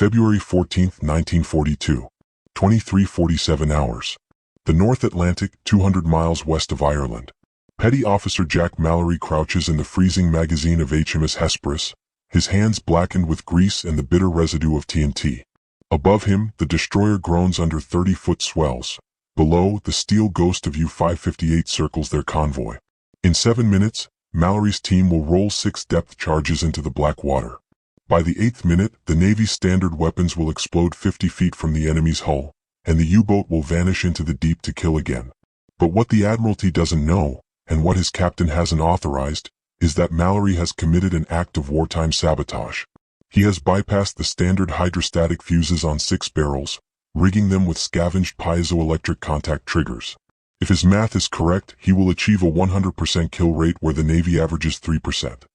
February 14, 1942. 23:47 hours. The North Atlantic, 200 miles west of Ireland. Petty Officer Jack Mallory crouches in the freezing magazine of HMS Hesperus, his hands blackened with grease and the bitter residue of TNT. Above him, the destroyer groans under 30-foot swells. Below, the steel ghost of U-558 circles their convoy. In 7 minutes, Mallory's team will roll 6 depth charges into the black water. By the 8th minute, the Navy's standard weapons will explode 50 feet from the enemy's hull, and the U-boat will vanish into the deep to kill again. But what the Admiralty doesn't know, and what his captain hasn't authorized, is that Mallory has committed an act of wartime sabotage. He has bypassed the standard hydrostatic fuses on 6 barrels, rigging them with scavenged piezoelectric contact triggers. If his math is correct, he will achieve a 100% kill rate where the Navy averages 3%.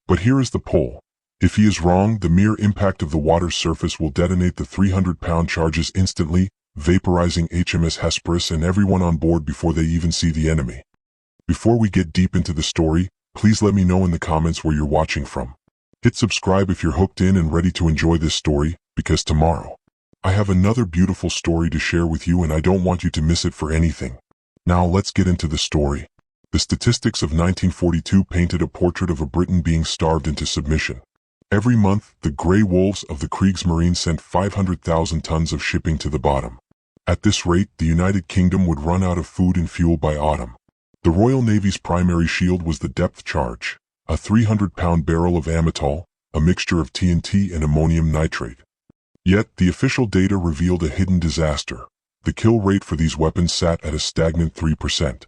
But here is the poll. If he is wrong, the mere impact of the water's surface will detonate the 300-pound charges instantly, vaporizing HMS Hesperus and everyone on board before they even see the enemy. Before we get deep into the story, please let me know in the comments where you're watching from. Hit subscribe if you're hooked in and ready to enjoy this story, because tomorrow, I have another beautiful story to share with you and I don't want you to miss it for anything. Now let's get into the story. The statistics of 1942 painted a portrait of a Britain being starved into submission. Every month, the Grey Wolves of the Kriegsmarine sent 500,000 tons of shipping to the bottom. At this rate, the United Kingdom would run out of food and fuel by autumn. The Royal Navy's primary shield was the depth charge, a 300-pound barrel of amytal, a mixture of TNT and ammonium nitrate. Yet, the official data revealed a hidden disaster. The kill rate for these weapons sat at a stagnant 3%.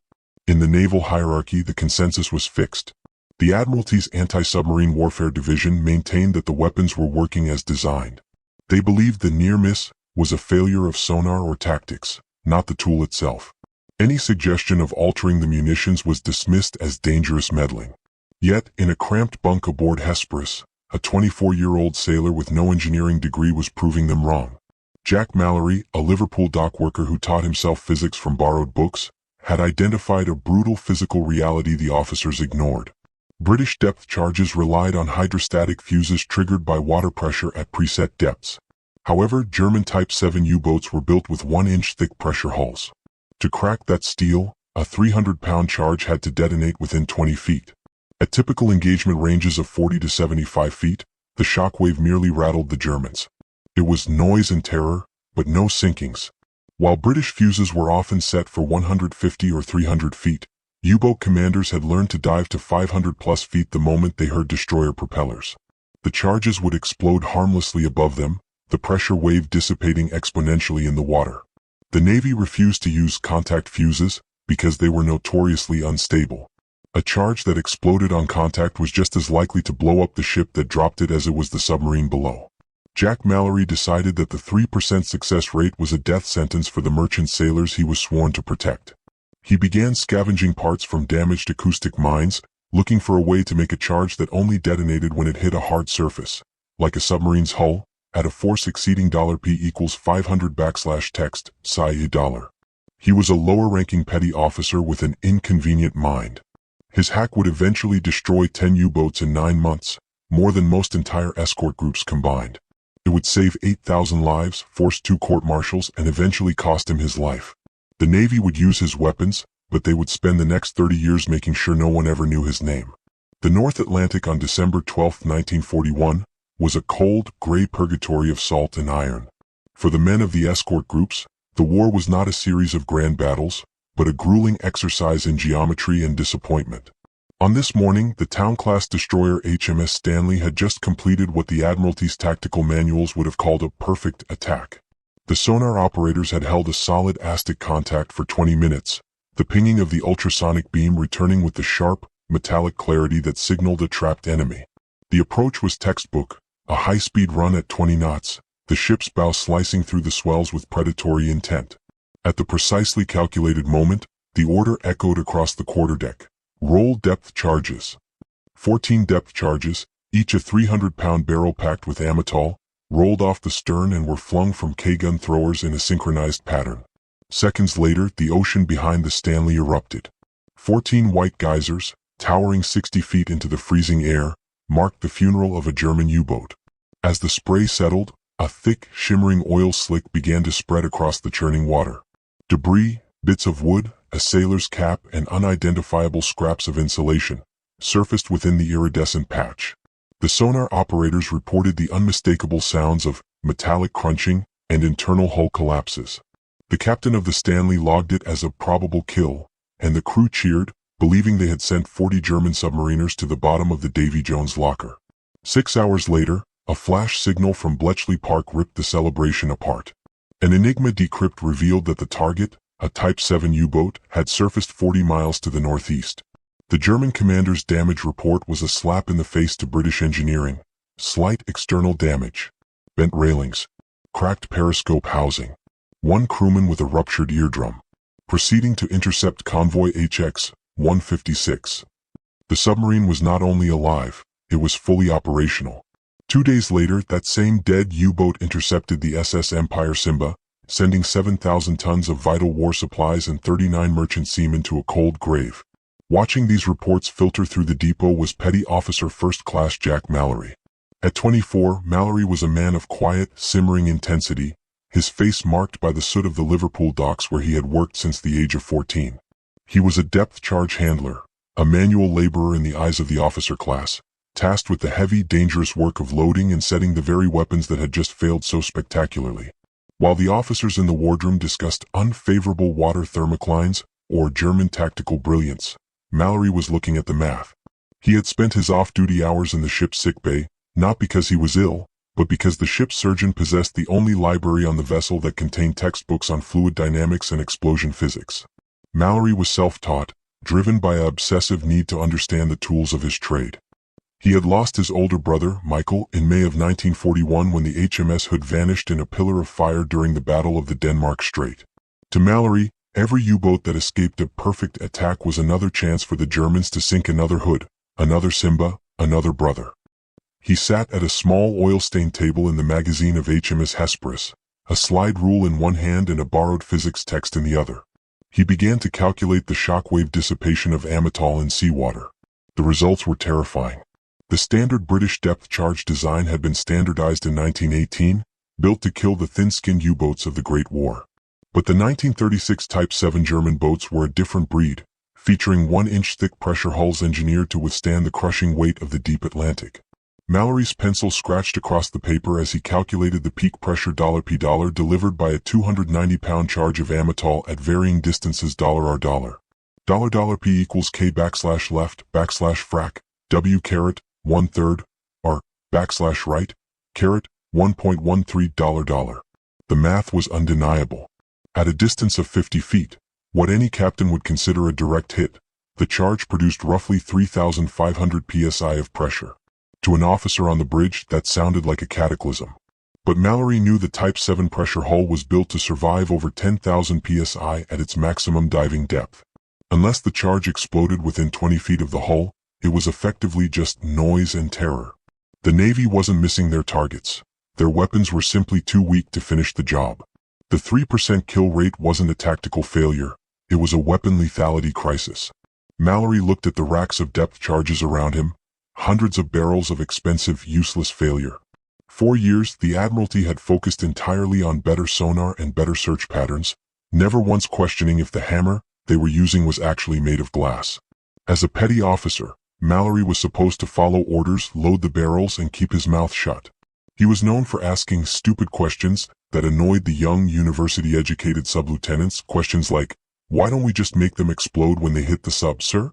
In the naval hierarchy, the consensus was fixed. The Admiralty's Anti-Submarine Warfare Division maintained that the weapons were working as designed. They believed the near miss was a failure of sonar or tactics, not the tool itself. Any suggestion of altering the munitions was dismissed as dangerous meddling. Yet, in a cramped bunk aboard Hesperus, a 24-year-old sailor with no engineering degree was proving them wrong. Jack Mallory, a Liverpool dockworker who taught himself physics from borrowed books, had identified a brutal physical reality the officers ignored. British depth charges relied on hydrostatic fuses triggered by water pressure at preset depths. However, German Type 7 U-boats were built with 1-inch thick pressure hulls. To crack that steel, a 300-pound charge had to detonate within 20 feet. At typical engagement ranges of 40 to 75 feet, the shockwave merely rattled the Germans. It was noise and terror, but no sinkings. While British fuses were often set for 150 or 300 feet, U-boat commanders had learned to dive to 500-plus feet the moment they heard destroyer propellers. The charges would explode harmlessly above them, the pressure wave dissipating exponentially in the water. The Navy refused to use contact fuses because they were notoriously unstable. A charge that exploded on contact was just as likely to blow up the ship that dropped it as it was the submarine below. Jack Mallory decided that the 3% success rate was a death sentence for the merchant sailors he was sworn to protect. He began scavenging parts from damaged acoustic mines, looking for a way to make a charge that only detonated when it hit a hard surface, like a submarine's hull, at a force exceeding $P equals 500 \text, psi $. He was a lower-ranking petty officer with an inconvenient mind. His hack would eventually destroy 10 U-boats in 9 months, more than most entire escort groups combined. It would save 8,000 lives, force 2 court-martials, and eventually cost him his life. The Navy would use his weapons, but they would spend the next 30 years making sure no one ever knew his name. The North Atlantic on December 12, 1941, was a cold, gray purgatory of salt and iron. For the men of the escort groups, the war was not a series of grand battles, but a grueling exercise in geometry and disappointment. On this morning, the Town-class destroyer HMS Stanley had just completed what the Admiralty's tactical manuals would have called a perfect attack. The sonar operators had held a solid ASTIC contact for 20 minutes, the pinging of the ultrasonic beam returning with the sharp, metallic clarity that signaled a trapped enemy. The approach was textbook, a high-speed run at 20 knots, the ship's bow slicing through the swells with predatory intent. At the precisely calculated moment, the order echoed across the quarterdeck. Roll depth charges. 14 depth charges, each a 300-pound barrel packed with amytal, rolled off the stern and were flung from K-gun throwers in a synchronized pattern. Seconds later, the ocean behind the Stanley erupted. 14 white geysers, towering 60 feet into the freezing air, marked the funeral of a German U-boat. As the spray settled, A thick, shimmering oil slick began to spread across the churning water. Debris, bits of wood, a sailor's cap, and unidentifiable scraps of insulation surfaced within the iridescent patch. The sonar operators reported the unmistakable sounds of metallic crunching and internal hull collapses. The captain of the Stanley logged it as a probable kill, and the crew cheered, believing they had sent 40 German submariners to the bottom of the Davy Jones locker. 6 hours later, a flash signal from Bletchley Park ripped the celebration apart. An Enigma decrypt revealed that the target, a Type 7 U-boat, had surfaced 40 miles to the northeast. The German commander's damage report was a slap in the face to British engineering. Slight external damage. Bent railings. Cracked periscope housing. One crewman with a ruptured eardrum. Proceeding to intercept convoy HX-156. The submarine was not only alive, it was fully operational. 2 days later, that same dead U-boat intercepted the SS Empire Simba, sending 7,000 tons of vital war supplies and 39 merchant seamen to a cold grave. Watching these reports filter through the depot was Petty Officer First Class Jack Mallory. At 24, Mallory was a man of quiet, simmering intensity, his face marked by the soot of the Liverpool docks where he had worked since the age of 14. He was a depth charge handler, a manual laborer in the eyes of the officer class, tasked with the heavy, dangerous work of loading and setting the very weapons that had just failed so spectacularly. While the officers in the wardroom discussed unfavorable water thermoclines or German tactical brilliance, Mallory was looking at the math. He had spent his off-duty hours in the ship's sickbay, not because he was ill, but because the ship's surgeon possessed the only library on the vessel that contained textbooks on fluid dynamics and explosion physics. Mallory was self-taught, driven by an obsessive need to understand the tools of his trade. He had lost his older brother, Michael, in May of 1941 when the HMS Hood vanished in a pillar of fire during the Battle of the Denmark Strait. To Mallory, every U-boat that escaped a perfect attack was another chance for the Germans to sink another Hood, another Simba, another brother. He sat at a small oil-stained table in the magazine of HMS Hesperus, a slide rule in one hand and a borrowed physics text in the other. He began to calculate the shockwave dissipation of amytal in seawater. The results were terrifying. The standard British depth charge design had been standardized in 1918, built to kill the thin-skinned U-boats of the Great War. But the 1936 Type 7 German boats were a different breed, featuring 1-inch thick pressure hulls engineered to withstand the crushing weight of the deep Atlantic. Mallory's pencil scratched across the paper as he calculated the peak pressure $P delivered by a 290-pound charge of amytal at varying distances $R. $P equals K \left \frac W caret 1/3 R \right caret 1.13 The math was undeniable. At a distance of 50 feet, what any captain would consider a direct hit, the charge produced roughly 3,500 psi of pressure. To an officer on the bridge, that sounded like a cataclysm. But Mallory knew the Type 7 pressure hull was built to survive over 10,000 psi at its maximum diving depth. Unless the charge exploded within 20 feet of the hull, it was effectively just noise and terror. The Navy wasn't missing their targets. Their weapons were simply too weak to finish the job. The 3% kill rate wasn't a tactical failure, it was a weapon lethality crisis. Mallory looked at the racks of depth charges around him, hundreds of barrels of expensive, useless failure. For years, the Admiralty had focused entirely on better sonar and better search patterns, never once questioning if the hammer they were using was actually made of glass. As a petty officer, Mallory was supposed to follow orders, load the barrels, and keep his mouth shut. He was known for asking stupid questions that annoyed the young university-educated sub-lieutenants, questions like, "Why don't we just make them explode when they hit the sub, sir?"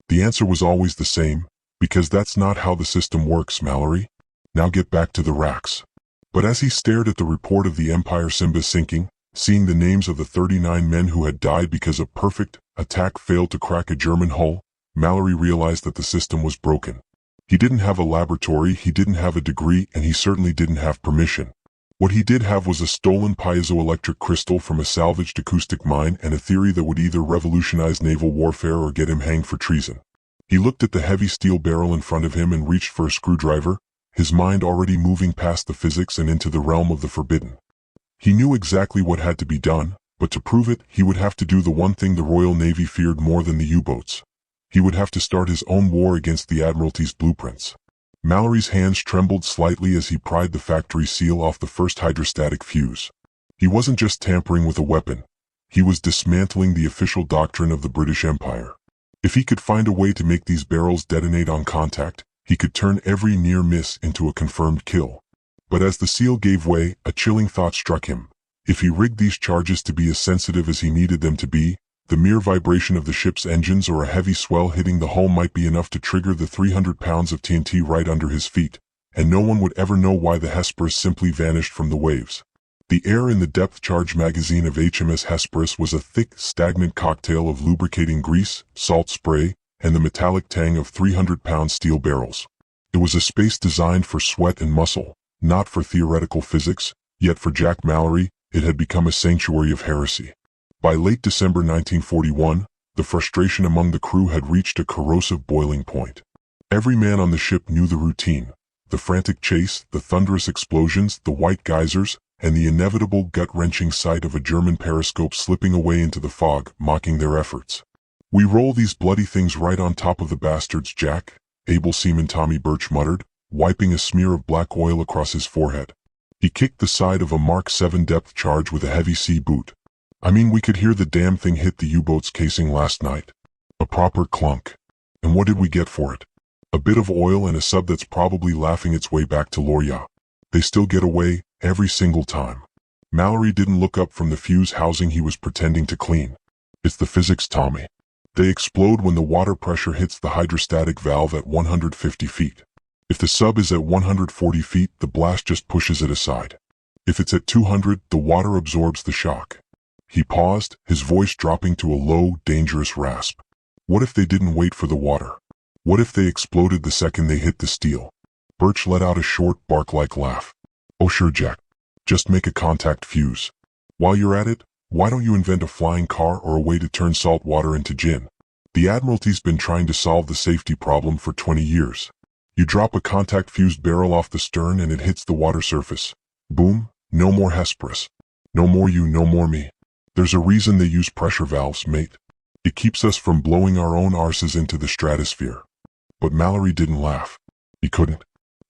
The answer was always the same, "Because that's not how the system works, Mallory. Now get back to the racks." But as he stared at the report of the Empire Simba sinking, seeing the names of the 39 men who had died because a perfect attack failed to crack a German hull, Mallory realized that the system was broken. He didn't have a laboratory, he didn't have a degree, and he certainly didn't have permission. What he did have was a stolen piezoelectric crystal from a salvaged acoustic mine and a theory that would either revolutionize naval warfare or get him hanged for treason. He looked at the heavy steel barrel in front of him and reached for a screwdriver, his mind already moving past the physics and into the realm of the forbidden. He knew exactly what had to be done, but to prove it, he would have to do the one thing the Royal Navy feared more than the U-boats. He would have to start his own war against the Admiralty's blueprints. Mallory's hands trembled slightly as he pried the factory seal off the first hydrostatic fuse. He wasn't just tampering with a weapon. He was dismantling the official doctrine of the British Empire. If he could find a way to make these barrels detonate on contact, he could turn every near miss into a confirmed kill. But as the seal gave way, a chilling thought struck him. If he rigged these charges to be as sensitive as he needed them to be, the mere vibration of the ship's engines or a heavy swell hitting the hull might be enough to trigger the 300 pounds of TNT right under his feet, and no one would ever know why the Hesperus simply vanished from the waves. The air in the depth-charge magazine of HMS Hesperus was a thick, stagnant cocktail of lubricating grease, salt spray, and the metallic tang of 300-pound steel barrels. It was a space designed for sweat and muscle, not for theoretical physics, yet for Jack Mallory, it had become a sanctuary of heresy. By late December 1941, the frustration among the crew had reached a corrosive boiling point. Every man on the ship knew the routine: the frantic chase, the thunderous explosions, the white geysers, and the inevitable gut-wrenching sight of a German periscope slipping away into the fog, mocking their efforts. "We roll these bloody things right on top of the bastards, Jack," able seaman Tommy Birch muttered, wiping a smear of black oil across his forehead. He kicked the side of a Mark 7 depth charge with a heavy sea boot. "I mean, we could hear the damn thing hit the U-boat's casing last night. A proper clunk. And what did we get for it? A bit of oil and a sub that's probably laughing its way back to Loria. They still get away, every single time." Mallory didn't look up from the fuse housing he was pretending to clean. "It's the physics, Tommy. They explode when the water pressure hits the hydrostatic valve at 150 feet. If the sub is at 140 feet, the blast just pushes it aside. If it's at 200, the water absorbs the shock." He paused, his voice dropping to a low, dangerous rasp. "What if they didn't wait for the water? What if they exploded the second they hit the steel?" Birch let out a short, bark-like laugh. "Oh sure, Jack. Just make a contact fuse. While you're at it, why don't you invent a flying car or a way to turn salt water into gin? The Admiralty's been trying to solve the safety problem for 20 years. You drop a contact-fused barrel off the stern and it hits the water surface. Boom, no more Hesperus. No more you, no more me. There's a reason they use pressure valves, mate. It keeps us from blowing our own arses into the stratosphere." But Mallory didn't laugh. He couldn't.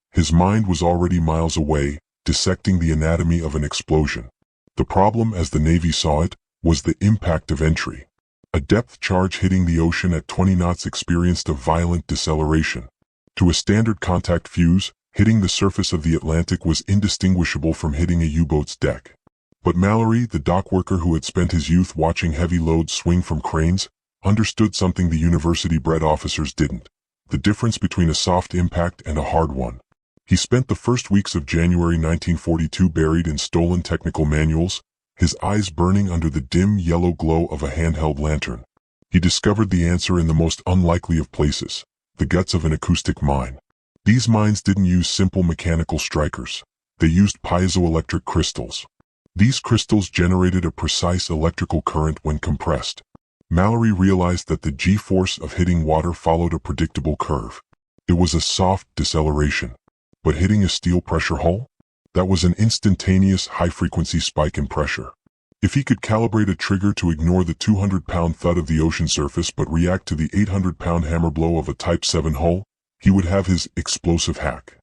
His mind was already miles away, dissecting the anatomy of an explosion. The problem, as the Navy saw it, was the impact of entry. A depth charge hitting the ocean at 20 knots experienced a violent deceleration. To a standard contact fuse, hitting the surface of the Atlantic was indistinguishable from hitting a U-boat's deck. But Mallory, the dockworker who had spent his youth watching heavy loads swing from cranes, understood something the university-bred officers didn't: the difference between a soft impact and a hard one. He spent the first weeks of January 1942 buried in stolen technical manuals, his eyes burning under the dim yellow glow of a handheld lantern. He discovered the answer in the most unlikely of places: the guts of an acoustic mine. These mines didn't use simple mechanical strikers. They used piezoelectric crystals. These crystals generated a precise electrical current when compressed. Mallory realized that the G-force of hitting water followed a predictable curve. It was a soft deceleration. But hitting a steel pressure hull? That was an instantaneous high-frequency spike in pressure. If he could calibrate a trigger to ignore the 200-pound thud of the ocean surface but react to the 800-pound hammer blow of a Type 7 hull, he would have his explosive hack.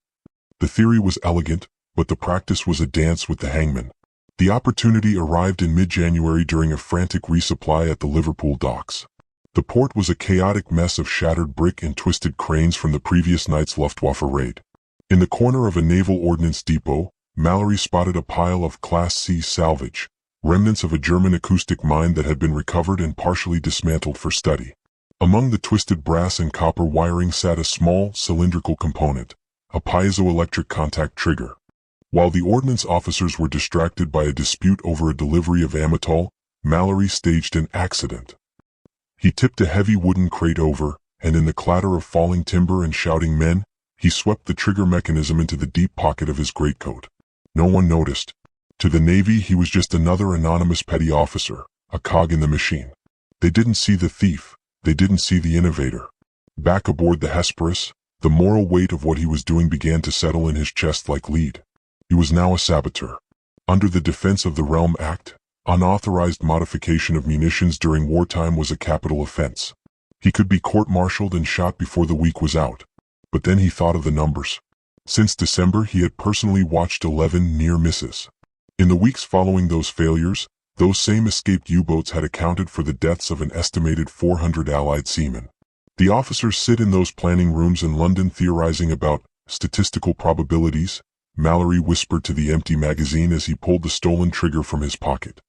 The theory was elegant, but the practice was a dance with the hangman. The opportunity arrived in mid-January during a frantic resupply at the Liverpool docks. The port was a chaotic mess of shattered brick and twisted cranes from the previous night's Luftwaffe raid. In the corner of a naval ordnance depot, Mallory spotted a pile of Class C salvage, remnants of a German acoustic mine that had been recovered and partially dismantled for study. Among the twisted brass and copper wiring sat a small, cylindrical component, a piezoelectric contact trigger. While the ordnance officers were distracted by a dispute over a delivery of Amatol, Mallory staged an accident. He tipped a heavy wooden crate over, and in the clatter of falling timber and shouting men, he swept the trigger mechanism into the deep pocket of his greatcoat. No one noticed. To the Navy, he was just another anonymous petty officer, a cog in the machine. They didn't see the thief. They didn't see the innovator. Back aboard the Hesperus, the moral weight of what he was doing began to settle in his chest like lead. He was now a saboteur. Under the Defense of the Realm Act, unauthorized modification of munitions during wartime was a capital offense. He could be court-martialed and shot before the week was out. But then he thought of the numbers. Since December, he had personally watched 11 near misses. In the weeks following those failures, those same escaped U-boats had accounted for the deaths of an estimated 400 Allied seamen. The officers sit in those planning rooms in London theorizing about statistical probabilities, Mallory whispered to the empty magazine as he pulled the stolen trigger from his pocket.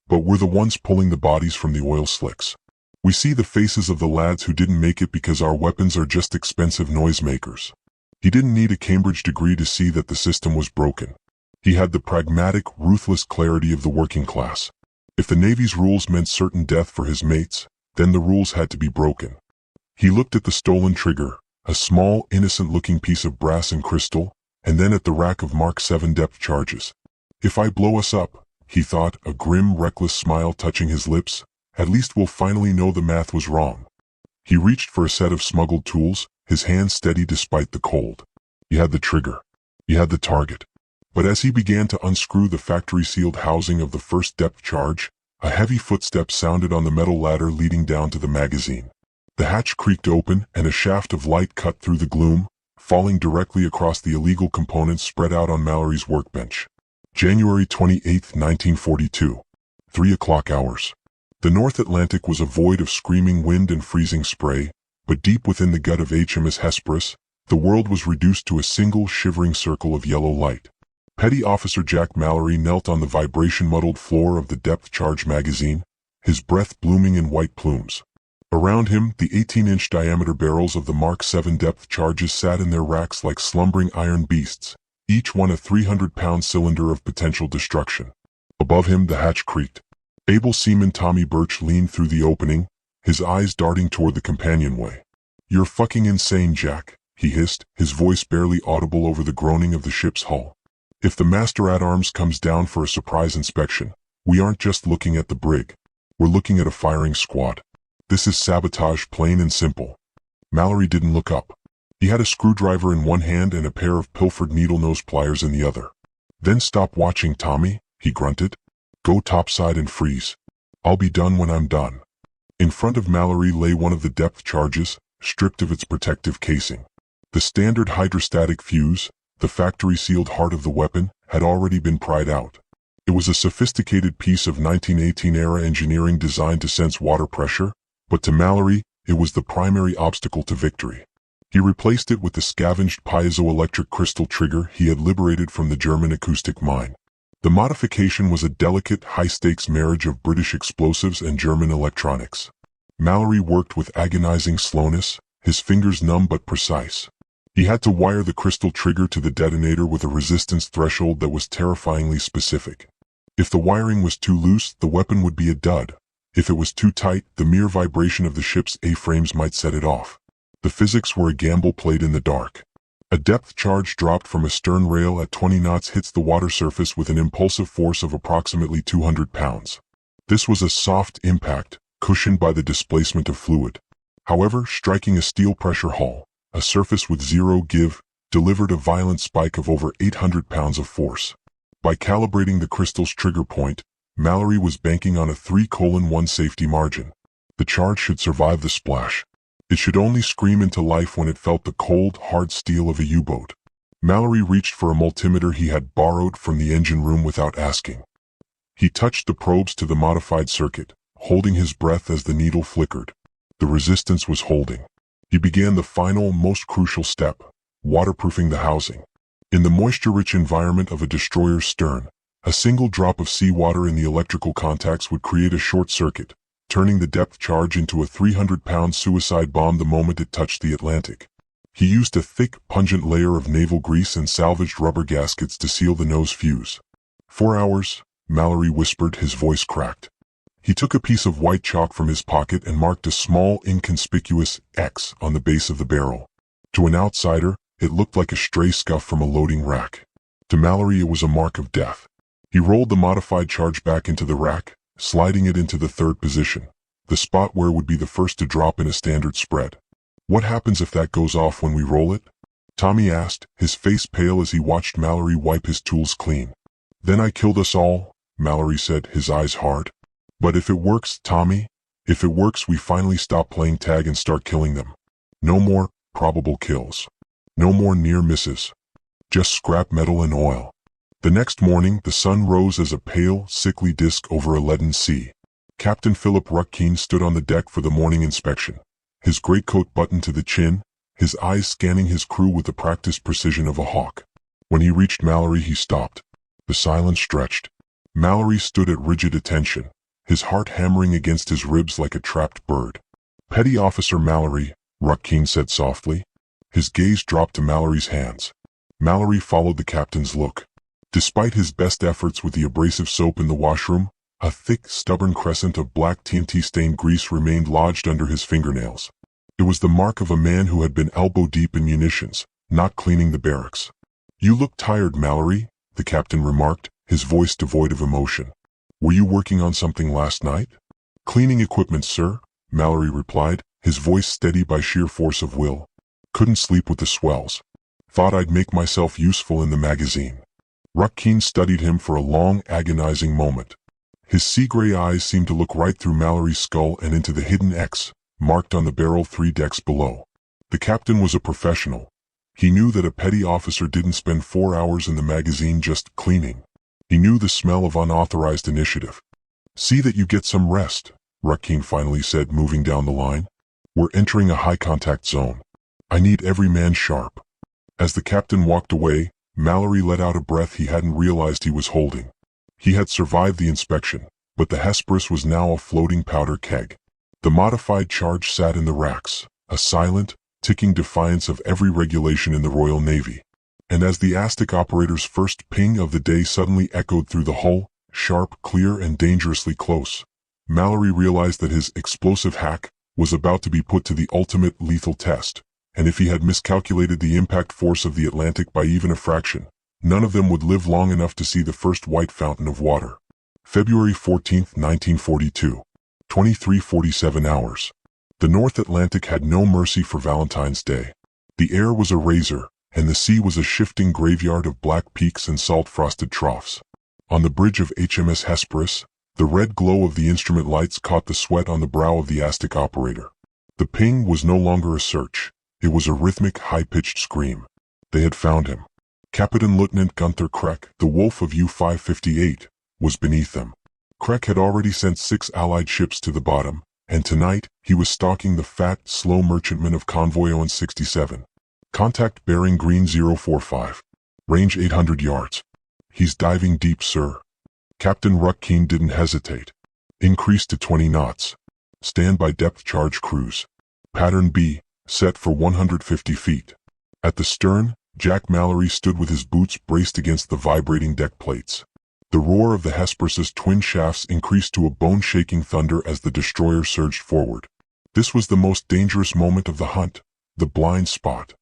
But we're the ones pulling the bodies from the oil slicks. We see the faces of the lads who didn't make it because our weapons are just expensive noisemakers. He didn't need a Cambridge degree to see that the system was broken. He had the pragmatic, ruthless clarity of the working class. If the Navy's rules meant certain death for his mates, then the rules had to be broken. He looked at the stolen trigger, a small, innocent-looking piece of brass and crystal, and then at the rack of Mark 7 depth charges. If I blow us up, he thought, a grim, reckless smile touching his lips, at least we'll finally know the math was wrong. He reached for a set of smuggled tools, his hand steady despite the cold. He had the trigger. He had the target. But as he began to unscrew the factory-sealed housing of the first depth charge, a heavy footstep sounded on the metal ladder leading down to the magazine. The hatch creaked open and a shaft of light cut through the gloom, falling directly across the illegal components spread out on Mallory's workbench. January 28, 1942. 3 o'clock hours. The North Atlantic was a void of screaming wind and freezing spray, but deep within the gut of HMS Hesperus, the world was reduced to a single shivering circle of yellow light. Petty Officer Jack Mallory knelt on the vibration-muddled floor of the depth-charge magazine, his breath blooming in white plumes. Around him, the 18-inch diameter barrels of the Mark 7 depth charges sat in their racks like slumbering iron beasts, each one a 300-pound cylinder of potential destruction. Above him, the hatch creaked. Able seaman Tommy Birch leaned through the opening, his eyes darting toward the companionway. "You're fucking insane, Jack," he hissed, his voice barely audible over the groaning of the ship's hull. "If the master-at-arms comes down for a surprise inspection, we aren't just looking at the brig. We're looking at a firing squad. This is sabotage, plain and simple." Mallory didn't look up. He had a screwdriver in one hand and a pair of pilfered needle-nose pliers in the other. "Then stop watching, Tommy," he grunted. "Go topside and freeze. I'll be done when I'm done." In front of Mallory lay one of the depth charges, stripped of its protective casing. The standard hydrostatic fuse, the factory-sealed heart of the weapon, had already been pried out. It was a sophisticated piece of 1918-era engineering designed to sense water pressure, but to Mallory, it was the primary obstacle to victory. He replaced it with the scavenged piezoelectric crystal trigger he had liberated from the German acoustic mine. The modification was a delicate, high-stakes marriage of British explosives and German electronics. Mallory worked with agonizing slowness, his fingers numb but precise. He had to wire the crystal trigger to the detonator with a resistance threshold that was terrifyingly specific. If the wiring was too loose, the weapon would be a dud. If it was too tight, the mere vibration of the ship's A-frames might set it off. The physics were a gamble played in the dark. A depth charge dropped from a stern rail at 20 knots hits the water surface with an impulsive force of approximately 200 pounds. This was a soft impact, cushioned by the displacement of fluid. However, striking a steel pressure hull, a surface with zero give, delivered a violent spike of over 800 pounds of force. By calibrating the crystal's trigger point, Mallory was banking on a 3:1 safety margin. The charge should survive the splash. It should only scream into life when it felt the cold, hard steel of a U-boat. Mallory reached for a multimeter he had borrowed from the engine room without asking. He touched the probes to the modified circuit, holding his breath as the needle flickered. The resistance was holding. He began the final, most crucial step, waterproofing the housing. In the moisture-rich environment of a destroyer's stern, a single drop of seawater in the electrical contacts would create a short circuit, turning the depth charge into a 300-pound suicide bomb the moment it touched the Atlantic. He used a thick, pungent layer of naval grease and salvaged rubber gaskets to seal the nose fuse. 4 hours, Mallory whispered, his voice cracked. He took a piece of white chalk from his pocket and marked a small, inconspicuous X on the base of the barrel. To an outsider, it looked like a stray scuff from a loading rack. To Mallory, it was a mark of death. He rolled the modified charge back into the rack, sliding it into the third position, the spot where it would be the first to drop in a standard spread. "What happens if that goes off when we roll it?" Tommy asked, his face pale as he watched Mallory wipe his tools clean. "Then I killed us all," Mallory said, his eyes hard. "But if it works, Tommy, if it works, we finally stop playing tag and start killing them. No more probable kills." No more near misses. Just scrap metal and oil. The next morning, the sun rose as a pale, sickly disk over a leaden sea. Captain Philip Ruckkeene stood on the deck for the morning inspection, his greatcoat buttoned to the chin, his eyes scanning his crew with the practiced precision of a hawk. When he reached Mallory, he stopped. The silence stretched. Mallory stood at rigid attention, his heart hammering against his ribs like a trapped bird. "Petty Officer Mallory," Ruckkeene said softly. His gaze dropped to Mallory's hands. Mallory followed the captain's look. Despite his best efforts with the abrasive soap in the washroom, a thick, stubborn crescent of black TNT-stained grease remained lodged under his fingernails. It was the mark of a man who had been elbow-deep in munitions, not cleaning the barracks. "You look tired, Mallory," the captain remarked, his voice devoid of emotion. "Were you working on something last night?" "Cleaning equipment, sir," Mallory replied, his voice steady by sheer force of will. "Couldn't sleep with the swells. Thought I'd make myself useful in the magazine." Ruckkeene studied him for a long, agonizing moment. His sea-gray eyes seemed to look right through Mallory's skull and into the hidden X, marked on the barrel 3 decks below. The captain was a professional. He knew that a petty officer didn't spend 4 hours in the magazine just cleaning. He knew the smell of unauthorized initiative. "See that you get some rest," Ruckkeene finally said, moving down the line. "We're entering a high-contact zone. I need every man sharp." As the captain walked away, Mallory let out a breath he hadn't realized he was holding. He had survived the inspection, but the Hesperus was now a floating powder keg. The modified charge sat in the racks, a silent, ticking defiance of every regulation in the Royal Navy. And as the Aztec operator's first ping of the day suddenly echoed through the hull, sharp, clear, and dangerously close, Mallory realized that his explosive hack was about to be put to the ultimate lethal test. And if he had miscalculated the impact force of the Atlantic by even a fraction, none of them would live long enough to see the first white fountain of water. February 14, 1942. 23:47 hours. The North Atlantic had no mercy for Valentine's Day. The air was a razor, and the sea was a shifting graveyard of black peaks and salt-frosted troughs. On the bridge of HMS Hesperus, the red glow of the instrument lights caught the sweat on the brow of the Aztec operator. The ping was no longer a search. It was a rhythmic, high-pitched scream. They had found him. Captain Lieutenant Gunther Kreck, the Wolf of U-558, was beneath them. Kreck had already sent 6 Allied ships to the bottom, and tonight, he was stalking the fat, slow merchantman of Convoy 067. Contact bearing green 045. Range 800 yards. "He's diving deep, sir." Captain Ruckkeene didn't hesitate. "Increase to 20 knots. Stand by depth charge cruise. Pattern B. Set for 150 feet. At the stern, Jack Mallory stood with his boots braced against the vibrating deck plates. The roar of the Hesperus's twin shafts increased to a bone-shaking thunder as the destroyer surged forward. This was the most dangerous moment of the hunt, the blind spot.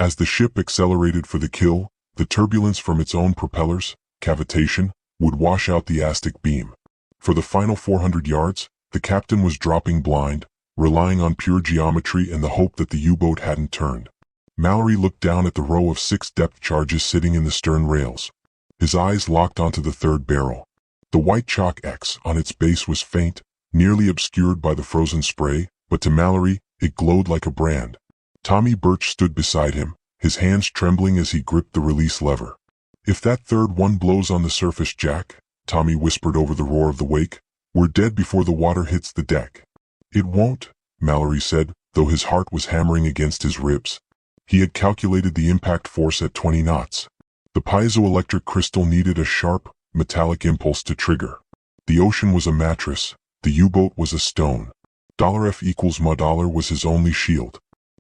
As the ship accelerated for the kill, the turbulence from its own propellers, cavitation, would wash out the Aztec beam. For the final 400 yards, the captain was dropping blind, relying on pure geometry and the hope that the U-boat hadn't turned. Mallory looked down at the row of 6 depth charges sitting in the stern rails. His eyes locked onto the third barrel. The white chalk X on its base was faint, nearly obscured by the frozen spray, but to Mallory, it glowed like a brand. Tommy Birch stood beside him, his hands trembling as he gripped the release lever. "If that third one blows on the surface, Jack," Tommy whispered over the roar of the wake, "we're dead before the water hits the deck." "It won't," Mallory said, though his heart was hammering against his ribs. He had calculated the impact force at 20 knots. The piezoelectric crystal needed a sharp, metallic impulse to trigger. The ocean was a mattress, the U-boat was a stone. $F equals $. Was his only shield.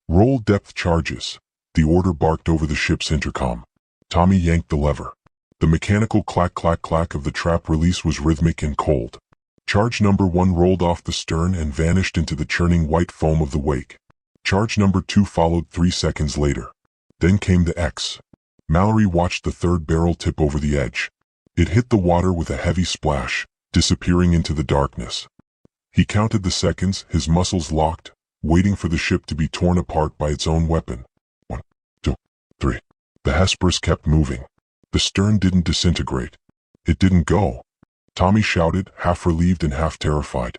"Roll depth charges," the order barked over the ship's intercom. Tommy yanked the lever. The mechanical clack-clack-clack of the trap release was rhythmic and cold. Charge number 1 rolled off the stern and vanished into the churning white foam of the wake. Charge number 2 followed 3 seconds later. Then came the X. Mallory watched the third barrel tip over the edge. It hit the water with a heavy splash, disappearing into the darkness. He counted the seconds, his muscles locked, waiting for the ship to be torn apart by its own weapon. 1, 2, 3. The Hesperus kept moving. The stern didn't disintegrate. It didn't go. Tommy shouted, half relieved and half terrified.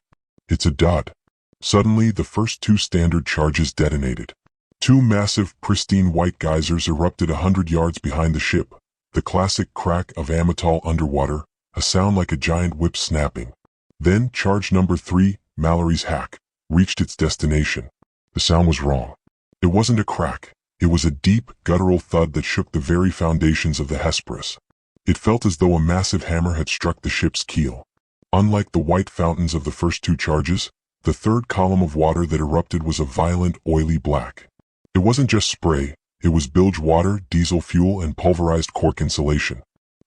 "It's a dud." Suddenly, the first 2 standard charges detonated. Two massive, pristine white geysers erupted 100 yards behind the ship, the classic crack of Amitol underwater, a sound like a giant whip snapping. Then, charge number 3, Mallory's hack, reached its destination. The sound was wrong. It wasn't a crack. It was a deep, guttural thud that shook the very foundations of the Hesperus. It felt as though a massive hammer had struck the ship's keel. Unlike the white fountains of the first two charges, the third column of water that erupted was a violent, oily black. It wasn't just spray, it was bilge water, diesel fuel, and pulverized cork insulation.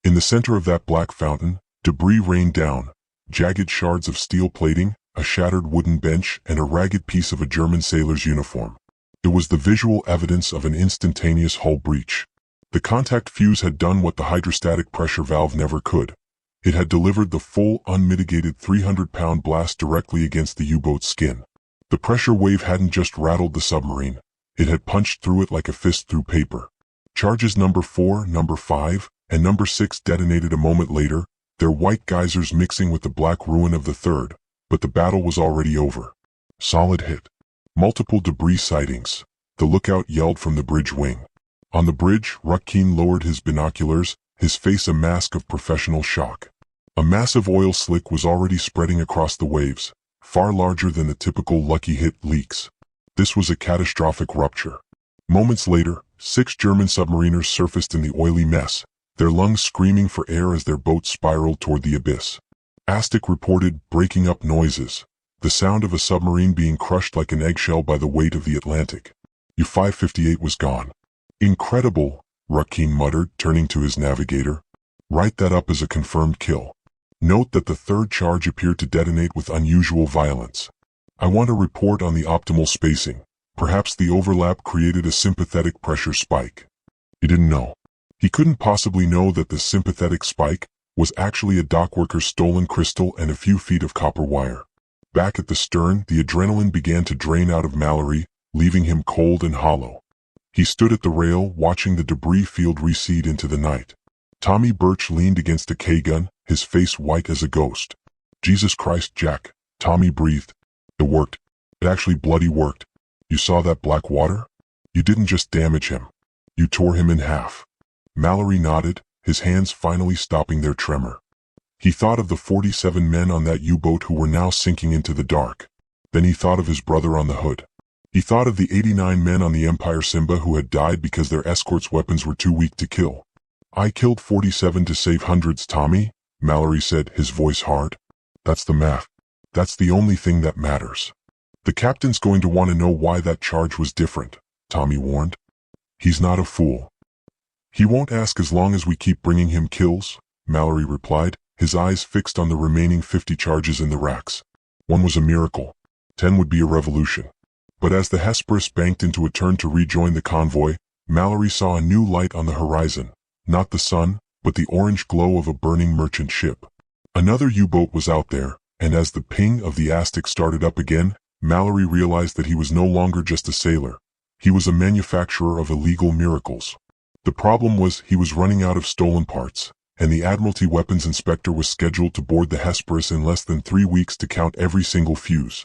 In the center of that black fountain, debris rained down, jagged shards of steel plating, a shattered wooden bench, and a ragged piece of a German sailor's uniform. It was the visual evidence of an instantaneous hull breach. The contact fuse had done what the hydrostatic pressure valve never could. It had delivered the full, unmitigated 300-pound blast directly against the U-boat's skin. The pressure wave hadn't just rattled the submarine. It had punched through it like a fist through paper. Charges number 4, number 5, and number 6 detonated a moment later, their white geysers mixing with the black ruin of the third, but the battle was already over. Solid hit. Multiple debris sightings. The lookout yelled from the bridge wing. On the bridge, Rukeen lowered his binoculars, his face a mask of professional shock. A massive oil slick was already spreading across the waves, far larger than the typical lucky hit leaks. This was a catastrophic rupture. Moments later, 6 German submariners surfaced in the oily mess, their lungs screaming for air as their boat spiraled toward the abyss. Astic reported breaking up noises, the sound of a submarine being crushed like an eggshell by the weight of the Atlantic. U-558 was gone. Incredible, Rukeen muttered, turning to his navigator. Write that up as a confirmed kill. Note that the third charge appeared to detonate with unusual violence. I want a report on the optimal spacing. Perhaps the overlap created a sympathetic pressure spike. He didn't know. He couldn't possibly know that the sympathetic spike was actually a dockworker's stolen crystal and a few feet of copper wire. Back at the stern, the adrenaline began to drain out of Mallory, leaving him cold and hollow. He stood at the rail, watching the debris field recede into the night. Tommy Birch leaned against a K-gun, his face white as a ghost. Jesus Christ, Jack, Tommy breathed. It worked. It actually bloody worked. You saw that black water? You didn't just damage him. You tore him in half. Mallory nodded, his hands finally stopping their tremor. He thought of the 47 men on that U-boat who were now sinking into the dark. Then he thought of his brother on the hood. He thought of the 89 men on the Empire Simba who had died because their escort's weapons were too weak to kill. I killed 47 to save hundreds, Tommy, Mallory said, his voice hard. That's the math. That's the only thing that matters. The captain's going to want to know why that charge was different, Tommy warned. He's not a fool. He won't ask as long as we keep bringing him kills, Mallory replied, his eyes fixed on the remaining 50 charges in the racks. 1 was a miracle. 10 would be a revolution. But as the Hesperus banked into a turn to rejoin the convoy, Mallory saw a new light on the horizon, not the sun, but the orange glow of a burning merchant ship. Another U-boat was out there, and as the ping of the Aztec started up again, Mallory realized that he was no longer just a sailor. He was a manufacturer of illegal miracles. The problem was he was running out of stolen parts, and the Admiralty weapons inspector was scheduled to board the Hesperus in less than 3 weeks to count every single fuse.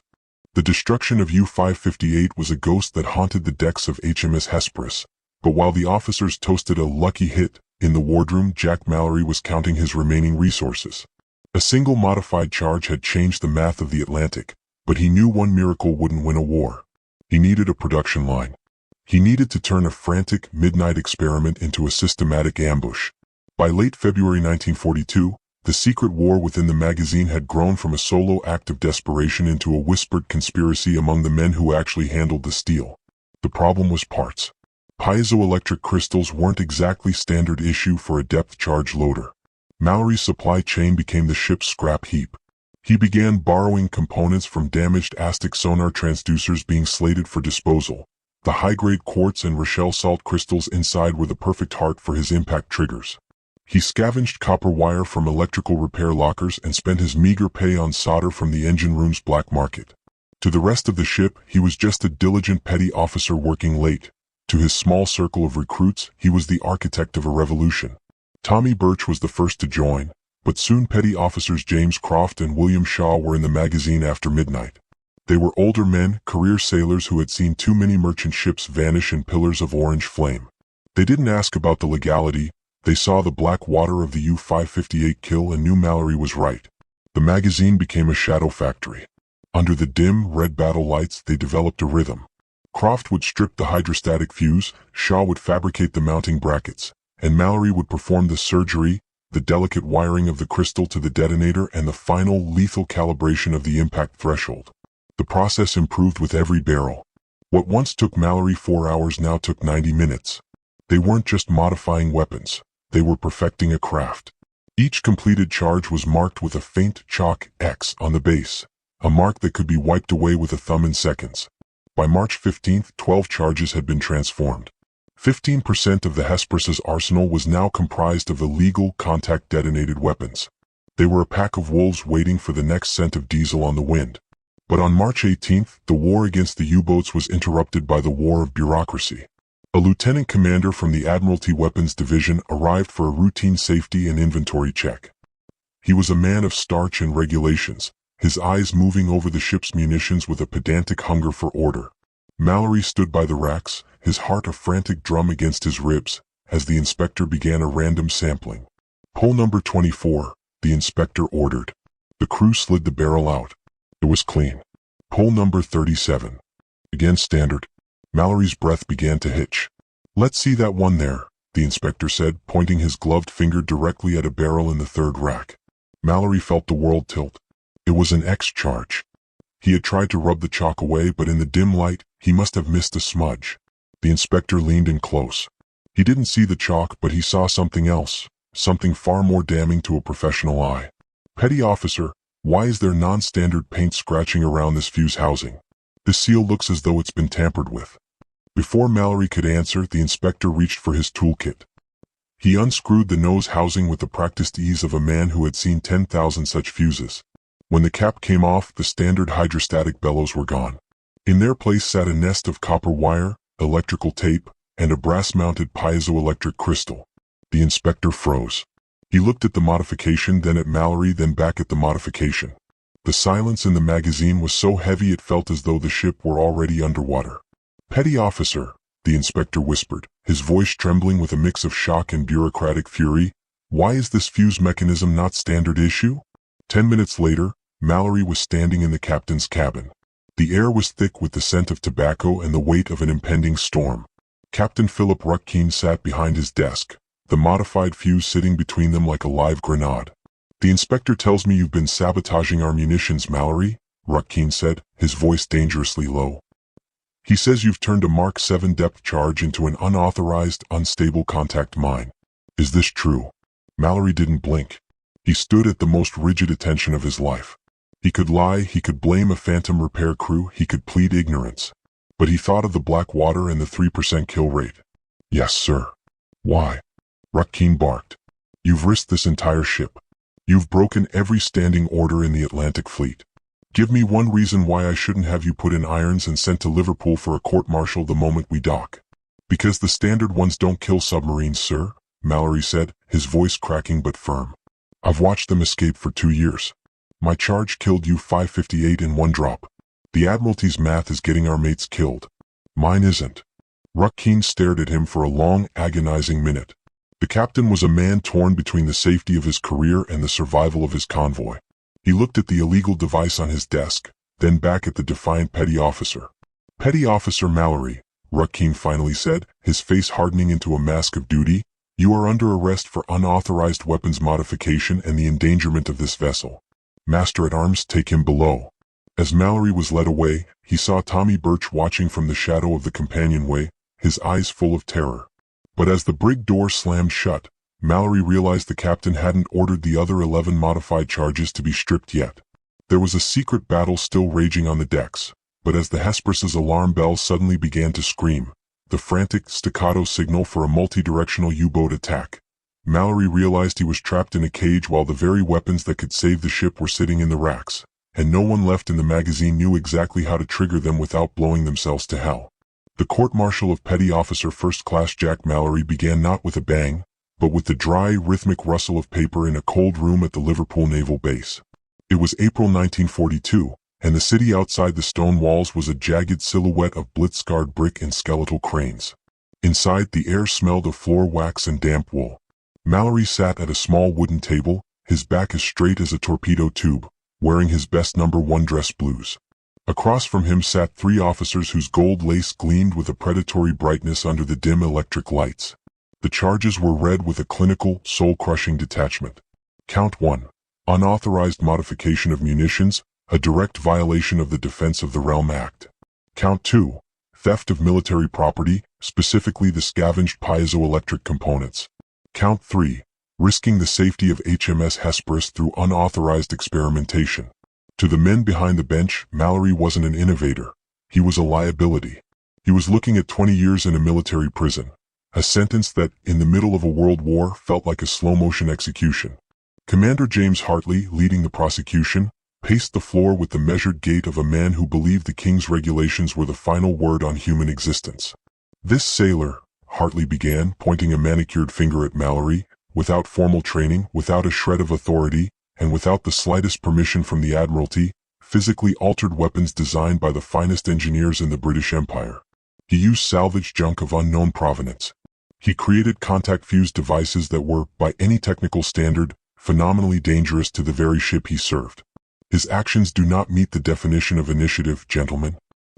The destruction of U-558 was a ghost that haunted the decks of HMS Hesperus, but while the officers toasted a lucky hit, in the wardroom Jack Mallory was counting his remaining resources. A single modified charge had changed the math of the Atlantic, but he knew one miracle wouldn't win a war. He needed a production line. He needed to turn a frantic, midnight experiment into a systematic ambush. By late February 1942, the secret war within the magazine had grown from a solo act of desperation into a whispered conspiracy among the men who actually handled the steel. The problem was parts. Piezoelectric crystals weren't exactly standard issue for a depth charge loader. Mallory's supply chain became the ship's scrap heap. He began borrowing components from damaged Aztec sonar transducers being slated for disposal. The high-grade quartz and Rochelle salt crystals inside were the perfect heart for his impact triggers. He scavenged copper wire from electrical repair lockers and spent his meager pay on solder from the engine room's black market. To the rest of the ship, he was just a diligent petty officer working late. To his small circle of recruits, he was the architect of a revolution. Tommy Birch was the first to join, but soon petty officers James Croft and William Shaw were in the magazine after midnight. They were older men, career sailors who had seen too many merchant ships vanish in pillars of orange flame. They didn't ask about the legality. They saw the black water of the U-558 kill and knew Mallory was right. The magazine became a shadow factory. Under the dim, red battle lights, they developed a rhythm. Croft would strip the hydrostatic fuse, Shaw would fabricate the mounting brackets, and Mallory would perform the surgery, the delicate wiring of the crystal to the detonator and the final, lethal calibration of the impact threshold. The process improved with every barrel. What once took Mallory 4 hours now took 90 minutes. They weren't just modifying weapons. They were perfecting a craft. Each completed charge was marked with a faint chalk X on the base, a mark that could be wiped away with a thumb in seconds. By March 15th, 12 charges had been transformed. 15% of the Hesperus's arsenal was now comprised of illegal contact-detonated weapons. They were a pack of wolves waiting for the next scent of diesel on the wind. But on March 18th, the war against the U-boats was interrupted by the war of bureaucracy. A lieutenant commander from the Admiralty Weapons Division arrived for a routine safety and inventory check. He was a man of starch and regulations, his eyes moving over the ship's munitions with a pedantic hunger for order. Mallory stood by the racks, his heart a frantic drum against his ribs, as the inspector began a random sampling. "Pull number 24, the inspector ordered. The crew slid the barrel out. It was clean. "Pull number 37. Again standard. Mallory's breath began to hitch. "Let's see that one there," the inspector said, pointing his gloved finger directly at a barrel in the third rack. Mallory felt the world tilt. It was an X charge. He had tried to rub the chalk away, but in the dim light, he must have missed a smudge. The inspector leaned in close. He didn't see the chalk, but he saw something else, something far more damning to a professional eye. "Petty officer, why is there non-standard paint scratching around this fuse housing? This seal looks as though it's been tampered with." Before Mallory could answer, the inspector reached for his toolkit. He unscrewed the nose housing with the practiced ease of a man who had seen 10,000 such fuses. When the cap came off, the standard hydrostatic bellows were gone. In their place sat a nest of copper wire, electrical tape, and a brass-mounted piezoelectric crystal. The inspector froze. He looked at the modification, then at Mallory, then back at the modification. The silence in the magazine was so heavy it felt as though the ship were already underwater. "Petty officer," the inspector whispered, his voice trembling with a mix of shock and bureaucratic fury, "why is this fuse mechanism not standard issue?" 10 minutes later, Mallory was standing in the captain's cabin. The air was thick with the scent of tobacco and the weight of an impending storm. Captain Philip Rutkeen sat behind his desk, the modified fuse sitting between them like a live grenade. "The inspector tells me you've been sabotaging our munitions, Mallory," Rutkeen said, his voice dangerously low. "He says you've turned a Mark 7 depth charge into an unauthorized, unstable contact mine. Is this true?" Mallory didn't blink. He stood at the most rigid attention of his life. He could lie, he could blame a phantom repair crew, he could plead ignorance. But he thought of the black water and the 3% kill rate. "Yes, sir." "Why?" Rutkeen barked. "You've risked this entire ship. You've broken every standing order in the Atlantic Fleet. Give me one reason why I shouldn't have you put in irons and sent to Liverpool for a court-martial the moment we dock." "Because the standard ones don't kill submarines, sir," Mallory said, his voice cracking but firm. "I've watched them escape for 2 years. My charge killed U-558 in one drop. The Admiralty's math is getting our mates killed. Mine isn't." Rutkeen stared at him for a long, agonizing minute. The captain was a man torn between the safety of his career and the survival of his convoy. He looked at the illegal device on his desk, then back at the defiant petty officer. "Petty Officer Mallory," Rutkeen finally said, his face hardening into a mask of duty, "you are under arrest for unauthorized weapons modification and the endangerment of this vessel. Master-at-Arms, take him below." As Mallory was led away, he saw Tommy Birch watching from the shadow of the companionway, his eyes full of terror. But as the brig door slammed shut, Mallory realized the captain hadn't ordered the other 11 modified charges to be stripped yet. There was a secret battle still raging on the decks, but as the Hesperus's alarm bell suddenly began to scream, the frantic staccato signal for a multi-directional U-boat attack, Mallory realized he was trapped in a cage while the very weapons that could save the ship were sitting in the racks, and no one left in the magazine knew exactly how to trigger them without blowing themselves to hell. The court-martial of Petty Officer First Class Jack Mallory began not with a bang, but with the dry, rhythmic rustle of paper in a cold room at the Liverpool Naval Base. It was April 1942, and the city outside the stone walls was a jagged silhouette of blitz-scarred brick and skeletal cranes. Inside, the air smelled of floor wax and damp wool. Mallory sat at a small wooden table, his back as straight as a torpedo tube, wearing his best #1 dress blues. Across from him sat 3 officers whose gold lace gleamed with a predatory brightness under the dim electric lights. The charges were read with a clinical, soul-crushing detachment. Count 1. Unauthorized modification of munitions, a direct violation of the Defense of the Realm Act. Count 2. Theft of military property, specifically the scavenged piezoelectric components. Count 3. Risking the safety of HMS Hesperus through unauthorized experimentation. To the men behind the bench, Mallory wasn't an innovator. He was a liability. He was looking at 20 years in a military prison. A sentence that, in the middle of a world war, felt like a slow-motion execution. Commander James Hartley, leading the prosecution, paced the floor with the measured gait of a man who believed the king's regulations were the final word on human existence. This sailor, Hartley began, pointing a manicured finger at Mallory, without formal training, without a shred of authority, and without the slightest permission from the Admiralty, physically altered weapons designed by the finest engineers in the British Empire. He used salvage junk of unknown provenance. He created contact-fused devices that were, by any technical standard, phenomenally dangerous to the very ship he served. His actions do not meet the definition of initiative, gentlemen.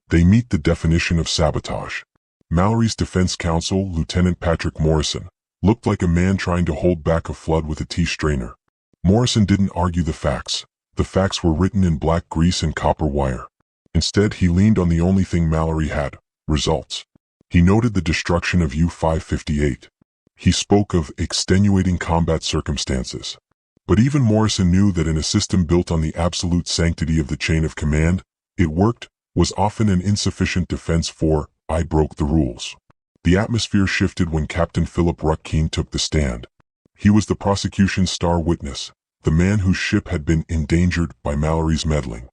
They meet the definition of sabotage. Mallory's defense counsel, Lieutenant Patrick Morrison, looked like a man trying to hold back a flood with a tea strainer. Morrison didn't argue the facts. The facts were written in black grease and copper wire. Instead, he leaned on the only thing Mallory had: results. He noted the destruction of U-558. He spoke of extenuating combat circumstances. But even Morrison knew that in a system built on the absolute sanctity of the chain of command, it worked, was often an insufficient defense for, "I broke the rules." The atmosphere shifted when Captain Philip Ruckkeene took the stand. He was the prosecution's star witness, the man whose ship had been endangered by Mallory's meddling.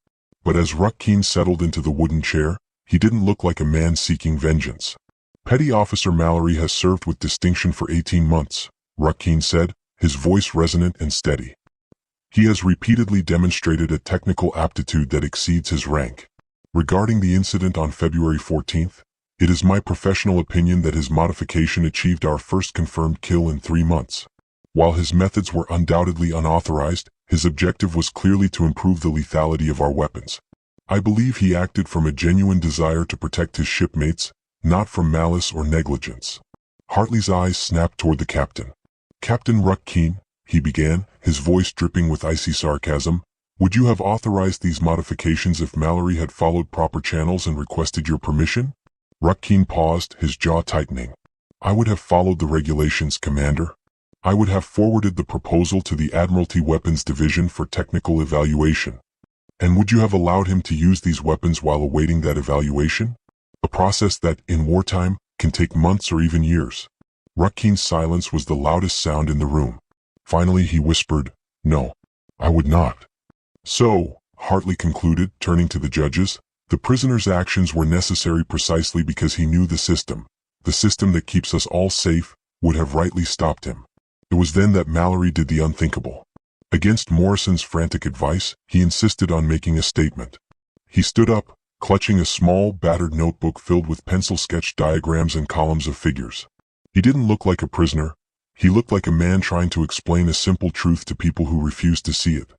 But as Ruckkeene settled into the wooden chair, he didn't look like a man seeking vengeance. "Petty Officer Mallory has served with distinction for 18 months, Ruckkeene said, his voice resonant and steady. He has repeatedly demonstrated a technical aptitude that exceeds his rank. Regarding the incident on February 14th, it is my professional opinion that his modification achieved our first confirmed kill in 3 months. While his methods were undoubtedly unauthorized, his objective was clearly to improve the lethality of our weapons. I believe he acted from a genuine desire to protect his shipmates, not from malice or negligence." Hartley's eyes snapped toward the captain. "Captain Ruckkeene," he began, his voice dripping with icy sarcasm, "would you have authorized these modifications if Mallory had followed proper channels and requested your permission?" Ruckkeene paused, his jaw tightening. "I would have followed the regulations, Commander. I would have forwarded the proposal to the Admiralty Weapons Division for technical evaluation. And would you have allowed him to use these weapons while awaiting that evaluation? A process that, in wartime, can take months or even years." Ruckeene's silence was the loudest sound in the room. Finally he whispered, "No, I would not." "So," Hartley concluded, turning to the judges, "the prisoner's actions were necessary precisely because he knew the system that keeps us all safe, would have rightly stopped him. It was then that Mallory did the unthinkable." Against Morrison's frantic advice, he insisted on making a statement. He stood up, clutching a small, battered notebook filled with pencil-sketched diagrams and columns of figures. He didn't look like a prisoner. He looked like a man trying to explain a simple truth to people who refused to see it.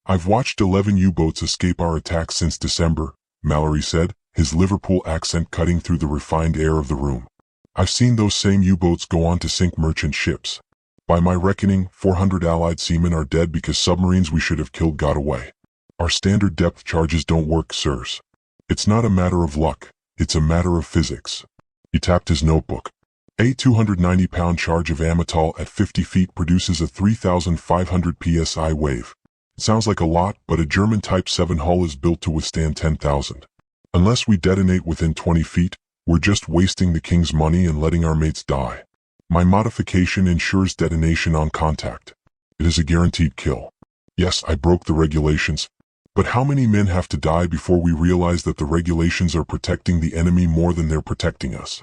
"I've watched 11 U-boats escape our attacks since December," Mallory said, his Liverpool accent cutting through the refined air of the room. "I've seen those same U-boats go on to sink merchant ships. By my reckoning, 400 Allied seamen are dead because submarines we should have killed got away. Our standard depth charges don't work, sirs. It's not a matter of luck, it's a matter of physics." He tapped his notebook. "A 290-pound charge of Amatol at 50 feet produces a 3,500 psi wave. It sounds like a lot, but a German Type 7 hull is built to withstand 10,000. Unless we detonate within 20 feet, we're just wasting the king's money and letting our mates die. My modification ensures detonation on contact. It is a guaranteed kill. Yes, I broke the regulations. But how many men have to die before we realize that the regulations are protecting the enemy more than they're protecting us?"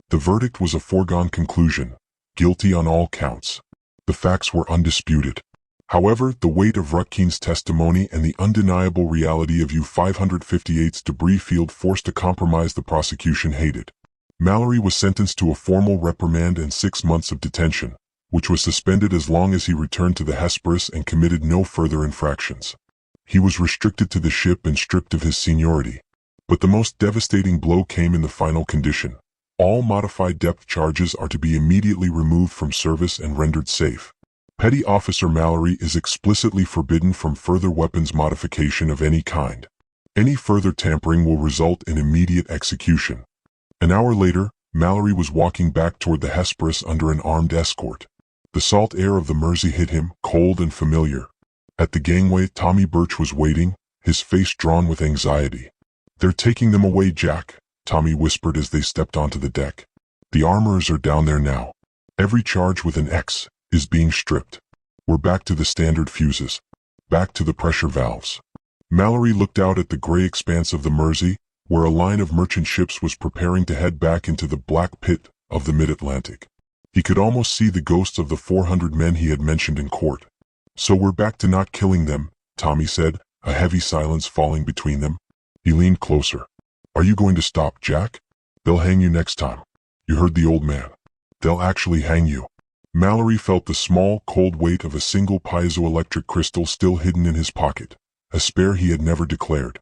The verdict was a foregone conclusion. Guilty on all counts. The facts were undisputed. However, the weight of Rutkin's testimony and the undeniable reality of U-558's debris field forced a compromise the prosecution hated. Mallory was sentenced to a formal reprimand and 6 months of detention, which was suspended as long as he returned to the Hesperus and committed no further infractions. He was restricted to the ship and stripped of his seniority. But the most devastating blow came in the final condition. All modified depth charges are to be immediately removed from service and rendered safe. Petty Officer Mallory is explicitly forbidden from further weapons modification of any kind. Any further tampering will result in immediate execution. An hour later, Mallory was walking back toward the Hesperus under an armed escort. The salt air of the Mersey hit him, cold and familiar. At the gangway, Tommy Birch was waiting, his face drawn with anxiety. "They're taking them away, Jack," Tommy whispered as they stepped onto the deck. "The armorers are down there now. Every charge with an X is being stripped. We're back to the standard fuses. Back to the pressure valves." Mallory looked out at the gray expanse of the Mersey, where a line of merchant ships was preparing to head back into the black pit of the mid-Atlantic. He could almost see the ghosts of the 400 men he had mentioned in court. "So we're back to not killing them," Tommy said, a heavy silence falling between them. He leaned closer. "Are you going to stop, Jack? They'll hang you next time. You heard the old man. They'll actually hang you." Mallory felt the small, cold weight of a single piezoelectric crystal still hidden in his pocket, a spare he had never declared.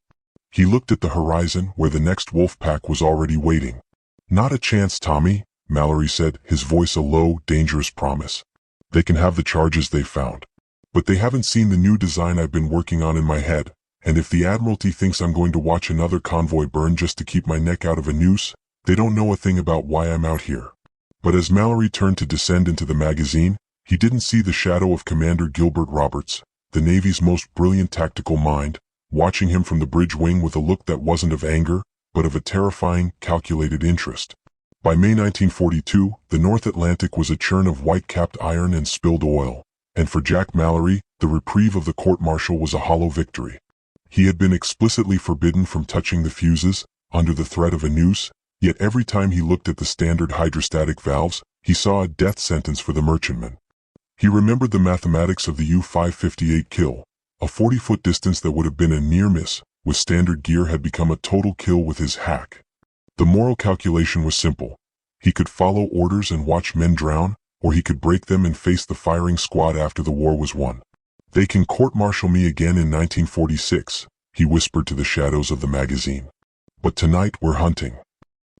He looked at the horizon where the next wolf pack was already waiting. "Not a chance, Tommy," Mallory said, his voice a low, dangerous promise. "They can have the charges they found. But they haven't seen the new design I've been working on in my head, and if the Admiralty thinks I'm going to watch another convoy burn just to keep my neck out of a noose, they don't know a thing about why I'm out here." But as Mallory turned to descend into the magazine, he didn't see the shadow of Commander Gilbert Roberts, the Navy's most brilliant tactical mind, watching him from the bridge wing with a look that wasn't of anger, but of a terrifying, calculated interest. By May 1942, the North Atlantic was a churn of white-capped iron and spilled oil, and for Jack Mallory, the reprieve of the court-martial was a hollow victory. He had been explicitly forbidden from touching the fuses, under the threat of a noose, yet every time he looked at the standard hydrostatic valves, he saw a death sentence for the merchantman. He remembered the mathematics of the U-558 kill. A 40-foot distance that would have been a near miss, with standard gear had become a total kill with his hack. The moral calculation was simple. He could follow orders and watch men drown, or he could break them and face the firing squad after the war was won. "They can court-martial me again in 1946, he whispered to the shadows of the magazine. "But tonight we're hunting."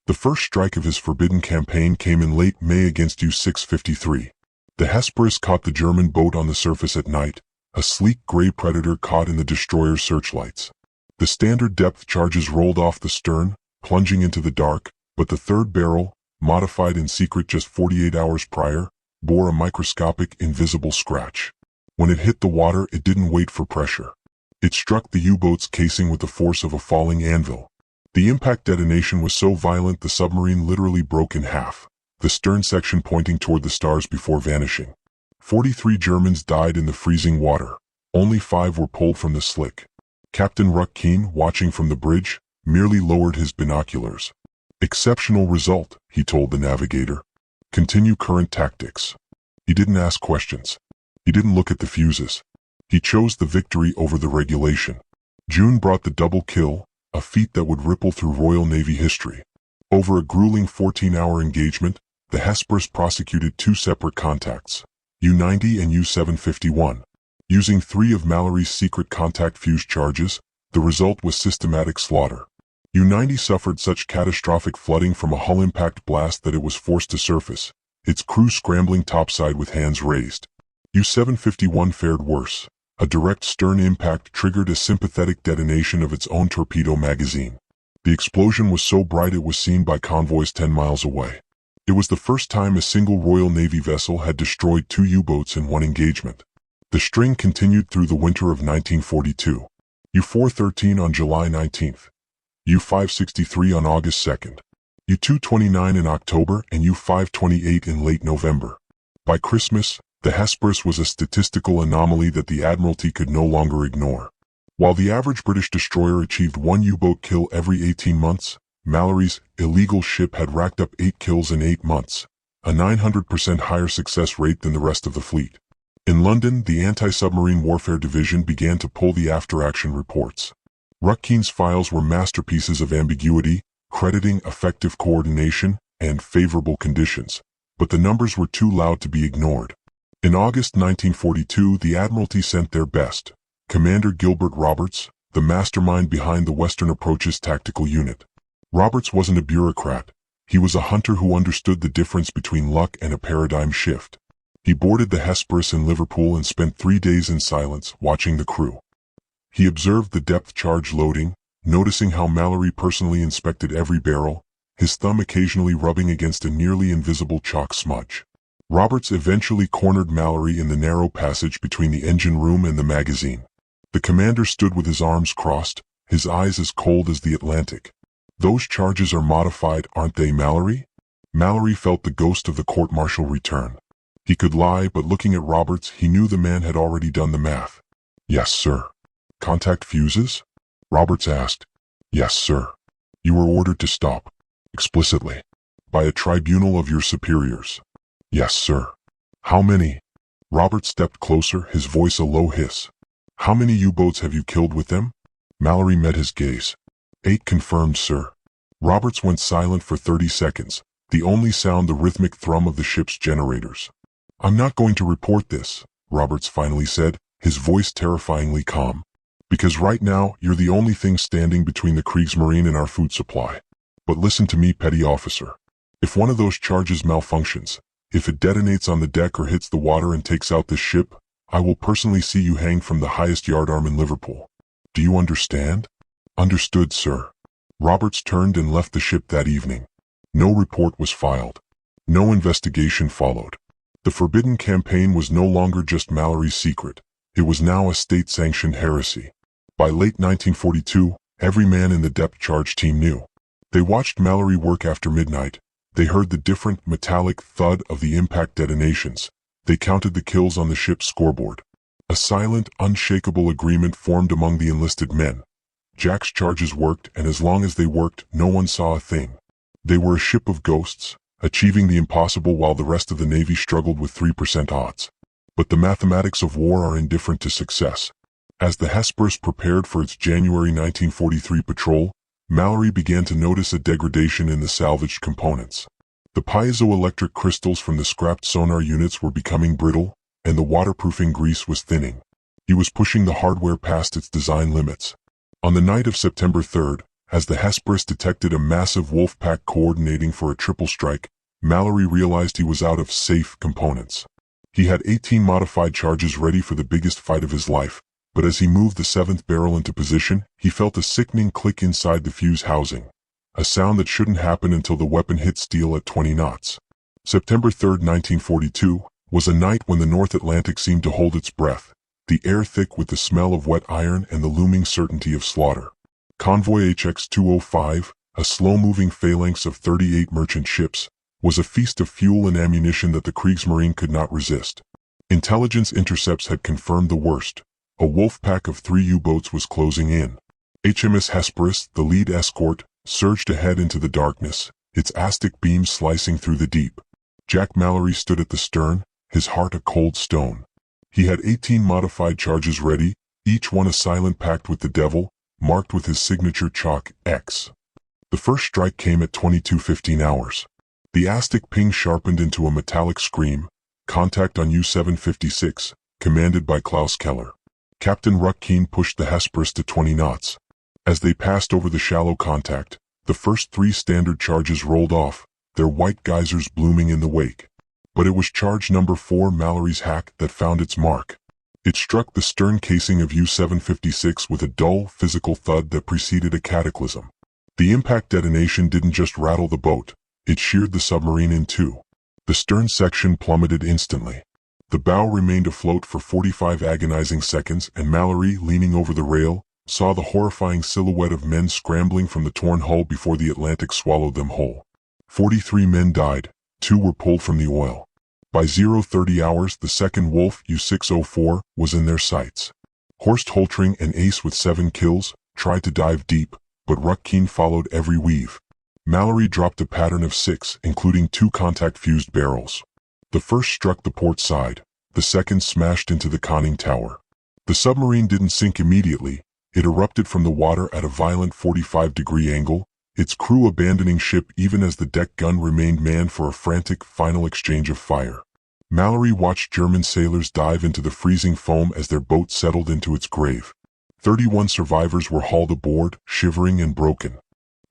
The first strike of his forbidden campaign came in late May against U-653. The Hesperus caught the German boat on the surface at night, a sleek gray predator caught in the destroyer's searchlights. The standard depth charges rolled off the stern, plunging into the dark, but the third barrel, modified in secret just 48 hours prior, bore a microscopic, invisible scratch. When it hit the water, it didn't wait for pressure. It struck the U-boat's casing with the force of a falling anvil. The impact detonation was so violent the submarine literally broke in half, the stern section pointing toward the stars before vanishing. 43 Germans died in the freezing water. Only 5 were pulled from the slick. Captain Rutkin, watching from the bridge, merely lowered his binoculars. "Exceptional result," he told the navigator. "Continue current tactics." He didn't ask questions. He didn't look at the fuses. He chose the victory over the regulation. June brought the double kill, a feat that would ripple through Royal Navy history. Over a grueling 14-hour engagement, the Hesperus prosecuted 2 separate contacts, U-90 and U-751. Using 3 of Mallory's secret contact fuse charges, the result was systematic slaughter. U-90 suffered such catastrophic flooding from a hull impact blast that it was forced to surface, its crew scrambling topside with hands raised. U-751 fared worse. A direct stern impact triggered a sympathetic detonation of its own torpedo magazine. The explosion was so bright it was seen by convoys 10 miles away. It was the first time a single Royal Navy vessel had destroyed 2 U-boats in one engagement. The string continued through the winter of 1942. U-413 on July 19th. U-563 on August 2nd. U-229 in October and U-528 in late November. By Christmas, the Hesperus was a statistical anomaly that the Admiralty could no longer ignore. While the average British destroyer achieved 1 U-boat kill every 18 months, Mallory's illegal ship had racked up 8 kills in 8 months, a 900% higher success rate than the rest of the fleet. In London, the Anti-Submarine Warfare Division began to pull the after-action reports. Rutkin's files were masterpieces of ambiguity, crediting effective coordination and favorable conditions, but the numbers were too loud to be ignored. In August 1942, the Admiralty sent their best, Commander Gilbert Roberts, the mastermind behind the Western Approaches Tactical Unit. Roberts wasn't a bureaucrat. He was a hunter who understood the difference between luck and a paradigm shift. He boarded the Hesperus in Liverpool and spent 3 days in silence, watching the crew. He observed the depth charge loading, noticing how Mallory personally inspected every barrel, his thumb occasionally rubbing against a nearly invisible chalk smudge. Roberts eventually cornered Mallory in the narrow passage between the engine room and the magazine. The commander stood with his arms crossed, his eyes as cold as the Atlantic. "Those charges are modified, aren't they, Mallory?" Mallory felt the ghost of the court-martial return. He could lie, but looking at Roberts, he knew the man had already done the math. "Yes, sir." "Contact fuses?" Roberts asked. "Yes, sir." "You were ordered to stop." "Explicitly." "By a tribunal of your superiors." "Yes, sir." "How many?" Roberts stepped closer, his voice a low hiss. "How many U-boats have you killed with them?" Mallory met his gaze. 8 confirmed, sir." Roberts went silent for 30 seconds, the only sound the rhythmic thrum of the ship's generators. "I'm not going to report this," Roberts finally said, his voice terrifyingly calm. "Because right now, you're the only thing standing between the Kriegsmarine and our food supply. But listen to me, petty officer. If one of those charges malfunctions, if it detonates on the deck or hits the water and takes out this ship, I will personally see you hanged from the highest yardarm in Liverpool. Do you understand?" "Understood, sir." Roberts turned and left the ship that evening. No report was filed. No investigation followed. The Forbidden Campaign was no longer just Mallory's secret. It was now a state-sanctioned heresy. By late 1942, every man in the depth charge team knew. They watched Mallory work after midnight. They heard the different, metallic thud of the impact detonations. They counted the kills on the ship's scoreboard. A silent, unshakable agreement formed among the enlisted men. Jack's charges worked, and as long as they worked, no one saw a thing. They were a ship of ghosts, achieving the impossible while the rest of the Navy struggled with 3% odds. But the mathematics of war are indifferent to success. As the Hesperus prepared for its January 1943 patrol, Mallory began to notice a degradation in the salvaged components. The piezoelectric crystals from the scrapped sonar units were becoming brittle, and the waterproofing grease was thinning. He was pushing the hardware past its design limits. On the night of September 3rd, as the Hesperus detected a massive wolf pack coordinating for a triple strike, Mallory realized he was out of safe components. He had 18 modified charges ready for the biggest fight of his life, but as he moved the 7th barrel into position, he felt a sickening click inside the fuse housing. A sound that shouldn't happen until the weapon hit steel at 20 knots. September 3rd, 1942, was a night when the North Atlantic seemed to hold its breath, the air thick with the smell of wet iron and the looming certainty of slaughter. Convoy HX-205, a slow-moving phalanx of 38 merchant ships, was a feast of fuel and ammunition that the Kriegsmarine could not resist. Intelligence intercepts had confirmed the worst. A wolf pack of 3 U-boats was closing in. HMS Hesperus, the lead escort, surged ahead into the darkness, its Aztec beams slicing through the deep. Jack Mallory stood at the stern, his heart a cold stone. He had 18 modified charges ready, each one a silent pact with the devil, marked with his signature chalk X. The first strike came at 22:15 hours. The Aztec ping sharpened into a metallic scream. Contact on U-756, commanded by Klaus Keller. Captain Rutkin pushed the Hesperus to 20 knots. As they passed over the shallow contact, the first 3 standard charges rolled off, their white geysers blooming in the wake. But it was charge number 4, Mallory's hack, that found its mark. It struck the stern casing of U-756 with a dull, physical thud that preceded a cataclysm. The impact detonation didn't just rattle the boat, it sheared the submarine in two. The stern section plummeted instantly. The bow remained afloat for 45 agonizing seconds, and Mallory, leaning over the rail, saw the horrifying silhouette of men scrambling from the torn hull before the Atlantic swallowed them whole. 43 men died, 2 were pulled from the oil. By 0:30 hours, the second Wolf, U-604, was in their sights. Horst Holtring, an ace with 7 kills, tried to dive deep, but Rutkin followed every weave. Mallory dropped a pattern of 6, including 2 contact-fused barrels. The first struck the port side, The second smashed into the conning tower. The submarine didn't sink immediately. It erupted from the water at a violent 45-degree angle, its crew abandoning ship even as the deck gun remained manned for a frantic final exchange of fire. Mallory watched German sailors dive into the freezing foam as their boat settled into its grave. 31 survivors were hauled aboard, shivering and broken.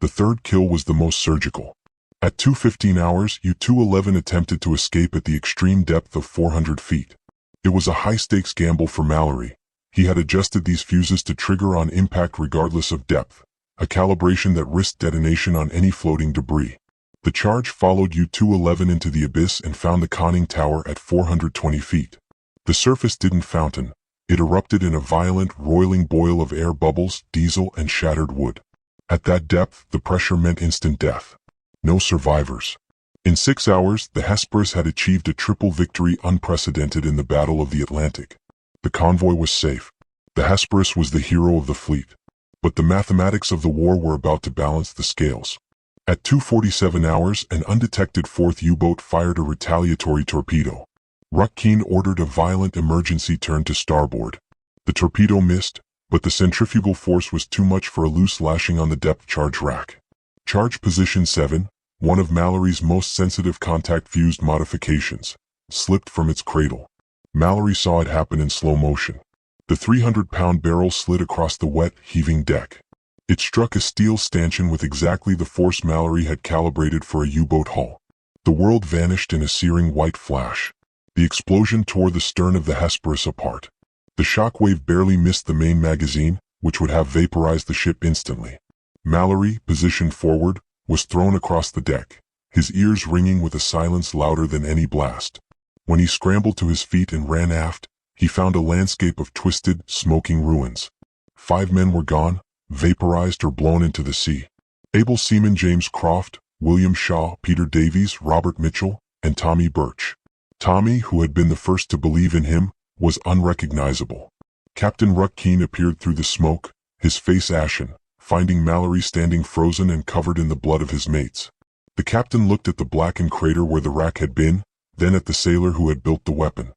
The third kill was the most surgical. At 2:15 hours, U-211 attempted to escape at the extreme depth of 400 feet. It was a high-stakes gamble for Mallory. He had adjusted these fuses to trigger on impact regardless of depth, a calibration that risked detonation on any floating debris. The charge followed U-211 into the abyss and found the conning tower at 420 feet. The surface didn't fountain. It erupted in a violent, roiling boil of air bubbles, diesel, and shattered wood. At that depth, the pressure meant instant death. No survivors. In 6 hours, the Hesperus had achieved a triple victory unprecedented in the Battle of the Atlantic. The convoy was safe. The Hesperus was the hero of the fleet. But the mathematics of the war were about to balance the scales. At 2:47 hours, an undetected fourth U-boat fired a retaliatory torpedo. WWII ordered a violent emergency turn to starboard. The torpedo missed, but the centrifugal force was too much for a loose lashing on the depth charge rack. Charge position 7, one of Mallory's most sensitive contact-fused modifications, slipped from its cradle. Mallory saw it happen in slow motion. The 300-pound barrel slid across the wet, heaving deck. It struck a steel stanchion with exactly the force Mallory had calibrated for a U-boat hull. The world vanished in a searing white flash. The explosion tore the stern of the Hesperus apart. The shockwave barely missed the main magazine, which would have vaporized the ship instantly. Mallory, positioned forward, was thrown across the deck, his ears ringing with a silence louder than any blast. When he scrambled to his feet and ran aft, he found a landscape of twisted, smoking ruins. 5 men were gone, vaporized or blown into the sea. Able seamen James Croft, William Shaw, Peter Davies, Robert Mitchell, and Tommy Birch. Tommy, who had been the first to believe in him, was unrecognizable. Captain WWII appeared through the smoke, his face ashen, finding Mallory standing frozen and covered in the blood of his mates. The captain looked at the blackened crater where the rack had been, then at the sailor who had built the weapon.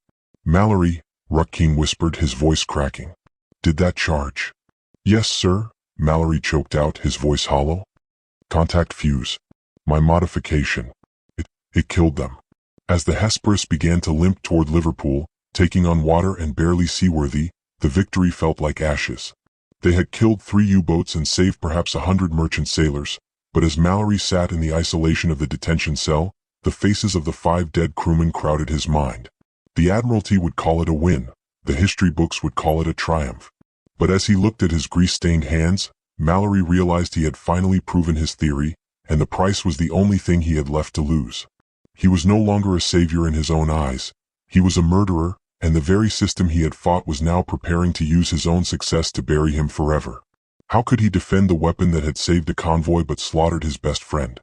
"Mallory," WWII whispered, his voice cracking. "Did that charge?" "Yes, sir," Mallory choked out, his voice hollow. "Contact fuse. My modification. It killed them." As the Hesperus began to limp toward Liverpool, taking on water and barely seaworthy, the victory felt like ashes. They had killed 3 U-boats and saved perhaps 100 merchant sailors, but as Mallory sat in the isolation of the detention cell, the faces of the 5 dead crewmen crowded his mind. The Admiralty would call it a win, the history books would call it a triumph. But as he looked at his grease-stained hands, Mallory realized he had finally proven his theory, and the price was the only thing he had left to lose. He was no longer a savior in his own eyes. He was a murderer, and the very system he had fought was now preparing to use his own success to bury him forever. How could he defend the weapon that had saved a convoy but slaughtered his best friend?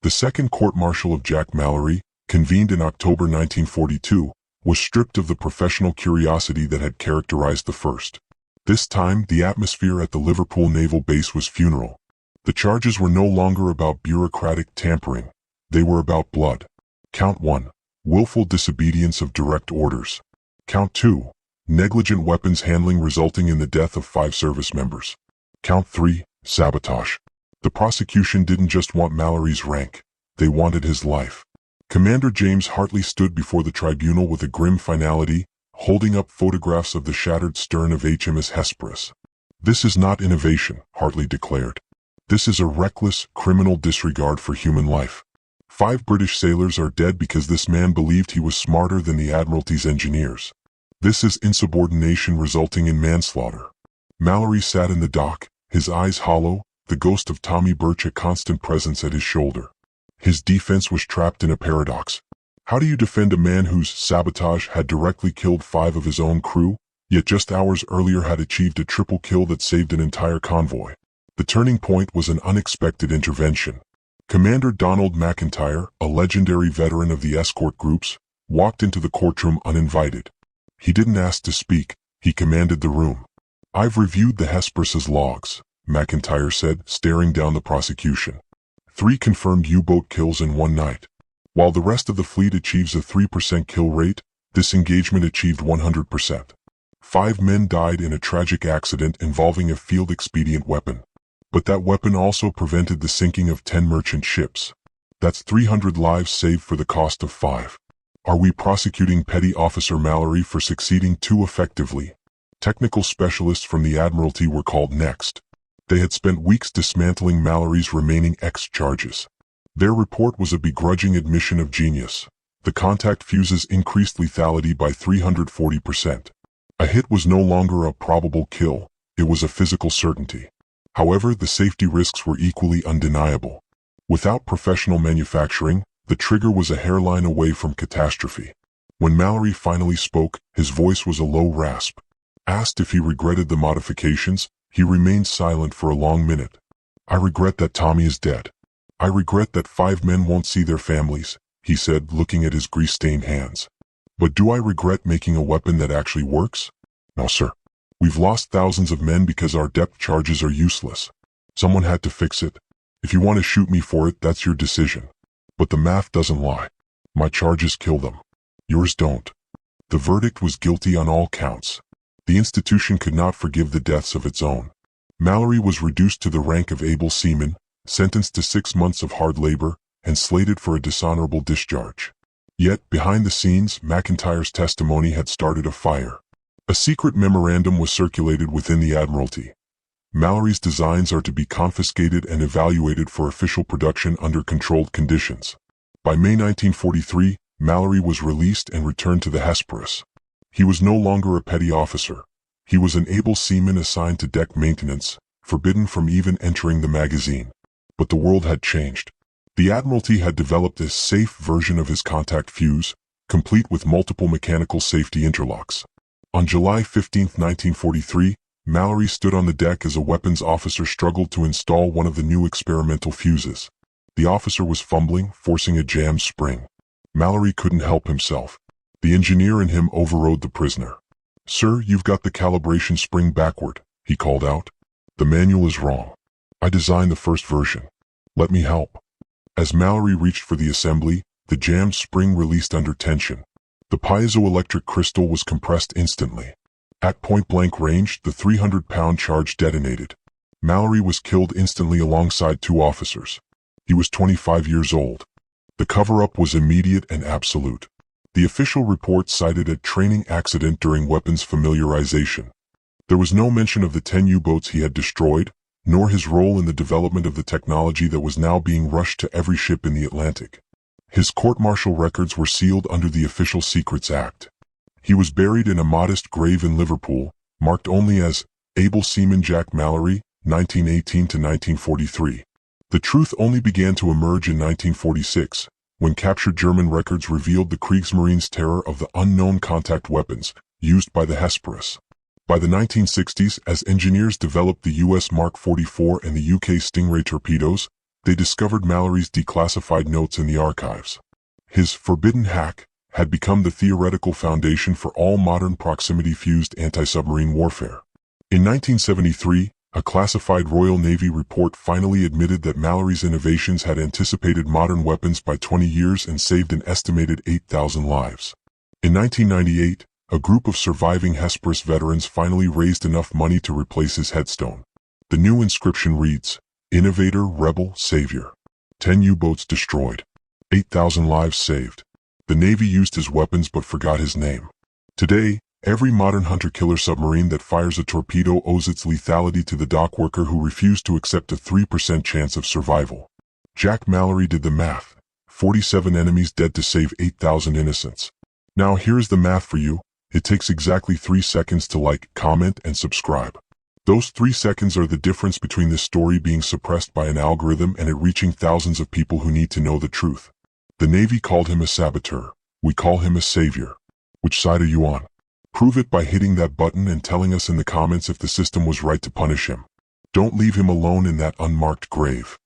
The second court-martial of Jack Mallory, convened in October 1942, was stripped of the professional curiosity that had characterized the first. This time, the atmosphere at the Liverpool naval base was funeral. The charges were no longer about bureaucratic tampering. They were about blood. Count 1. Willful disobedience of direct orders. Count 2. Negligent weapons handling resulting in the death of 5 service members. Count 3. Sabotage. The prosecution didn't just want Mallory's rank. They wanted his life. Commander James Hartley stood before the tribunal with a grim finality, holding up photographs of the shattered stern of HMS Hesperus. "This is not innovation," Hartley declared. "This is a reckless, criminal disregard for human life. 5 British sailors are dead because this man believed he was smarter than the Admiralty's engineers. This is insubordination resulting in manslaughter." Mallory sat in the dock, his eyes hollow, the ghost of Tommy Birch a constant presence at his shoulder. His defense was trapped in a paradox. How do you defend a man whose sabotage had directly killed 5 of his own crew, yet just hours earlier had achieved a triple kill that saved an entire convoy? The turning point was an unexpected intervention. Commander Donald McIntyre, a legendary veteran of the escort groups, walked into the courtroom uninvited. He didn't ask to speak, he commanded the room. "I've reviewed the Hesperus's logs," McIntyre said, staring down the prosecution. 3 confirmed U-boat kills in one night. While the rest of the fleet achieves a 3% kill rate, This engagement achieved 100%. 5 men died in a tragic accident involving a field-expedient weapon. But that weapon also prevented the sinking of 10 merchant ships. That's 300 lives saved for the cost of 5. Are we prosecuting Petty Officer Mallory for succeeding too effectively? Technical specialists from the Admiralty were called next. They had spent weeks dismantling Mallory's remaining X charges. Their report was a begrudging admission of genius. The contact fuses increased lethality by 340%. A hit was no longer a probable kill, it was a physical certainty. However, the safety risks were equally undeniable. Without professional manufacturing, the trigger was a hairline away from catastrophe. When Mallory finally spoke, his voice was a low rasp. Asked if he regretted the modifications, he remained silent for a long minute. "I regret that Tommy is dead. I regret that 5 men won't see their families," he said, looking at his grease-stained hands. "But do I regret making a weapon that actually works? No, sir. We've lost thousands of men because our depth charges are useless. Someone had to fix it. If you want to shoot me for it, that's your decision. But the math doesn't lie. My charges kill them. Yours don't." The verdict was guilty on all counts. The institution could not forgive the deaths of its own. Mallory was reduced to the rank of able seaman, sentenced to 6 months of hard labor, and slated for a dishonorable discharge. Yet, behind the scenes, McIntyre's testimony had started a fire. A secret memorandum was circulated within the Admiralty. Mallory's designs are to be confiscated and evaluated for official production under controlled conditions. By May 1943, Mallory was released and returned to the Hesperus. He was no longer a petty officer. He was an able seaman assigned to deck maintenance, forbidden from even entering the magazine. But the world had changed. The Admiralty had developed a safe version of his contact fuse, complete with multiple mechanical safety interlocks. On July 15, 1943, Mallory stood on the deck as a weapons officer struggled to install one of the new experimental fuses. The officer was fumbling, forcing a jammed spring. Mallory couldn't help himself. The engineer in him overrode the prisoner. "Sir, you've got the calibration spring backward," he called out. "The manual is wrong. I designed the first version. Let me help." As Mallory reached for the assembly, the jammed spring released under tension. The piezoelectric crystal was compressed instantly. At point-blank range, the 300-pound charge detonated. Mallory was killed instantly alongside 2 officers. He was 25 years old. The cover-up was immediate and absolute. The official report cited a training accident during weapons familiarization. There was no mention of the 10 U-boats he had destroyed, nor his role in the development of the technology that was now being rushed to every ship in the Atlantic. His court-martial records were sealed under the Official Secrets Act. He was buried in a modest grave in Liverpool, marked only as Able Seaman Jack Mallory, 1918 to 1943. The truth only began to emerge in 1946, when captured German records revealed the Kriegsmarine's terror of the unknown contact weapons used by the Hesperus. By the 1960s, as engineers developed the US Mark 44 and the UK Stingray torpedoes, they discovered Mallory's declassified notes in the archives. His forbidden hack had become the theoretical foundation for all modern proximity-fused anti-submarine warfare. In 1973, a classified Royal Navy report finally admitted that Mallory's innovations had anticipated modern weapons by 20 years and saved an estimated 8,000 lives. In 1998, a group of surviving Hesperus veterans finally raised enough money to replace his headstone. The new inscription reads, "Innovator, Rebel, Savior. 10 U-boats destroyed. 8,000 lives saved." The Navy used his weapons but forgot his name. Today, every modern hunter-killer submarine that fires a torpedo owes its lethality to the dockworker who refused to accept a 3% chance of survival. Jack Mallory did the math. 47 enemies dead to save 8,000 innocents. Now here's the math for you. It takes exactly 3 seconds to like, comment, and subscribe. Those 3 seconds are the difference between this story being suppressed by an algorithm and it reaching thousands of people who need to know the truth. The Navy called him a saboteur. We call him a savior. Which side are you on? Prove it by hitting that button and telling us in the comments if the system was right to punish him. Don't leave him alone in that unmarked grave.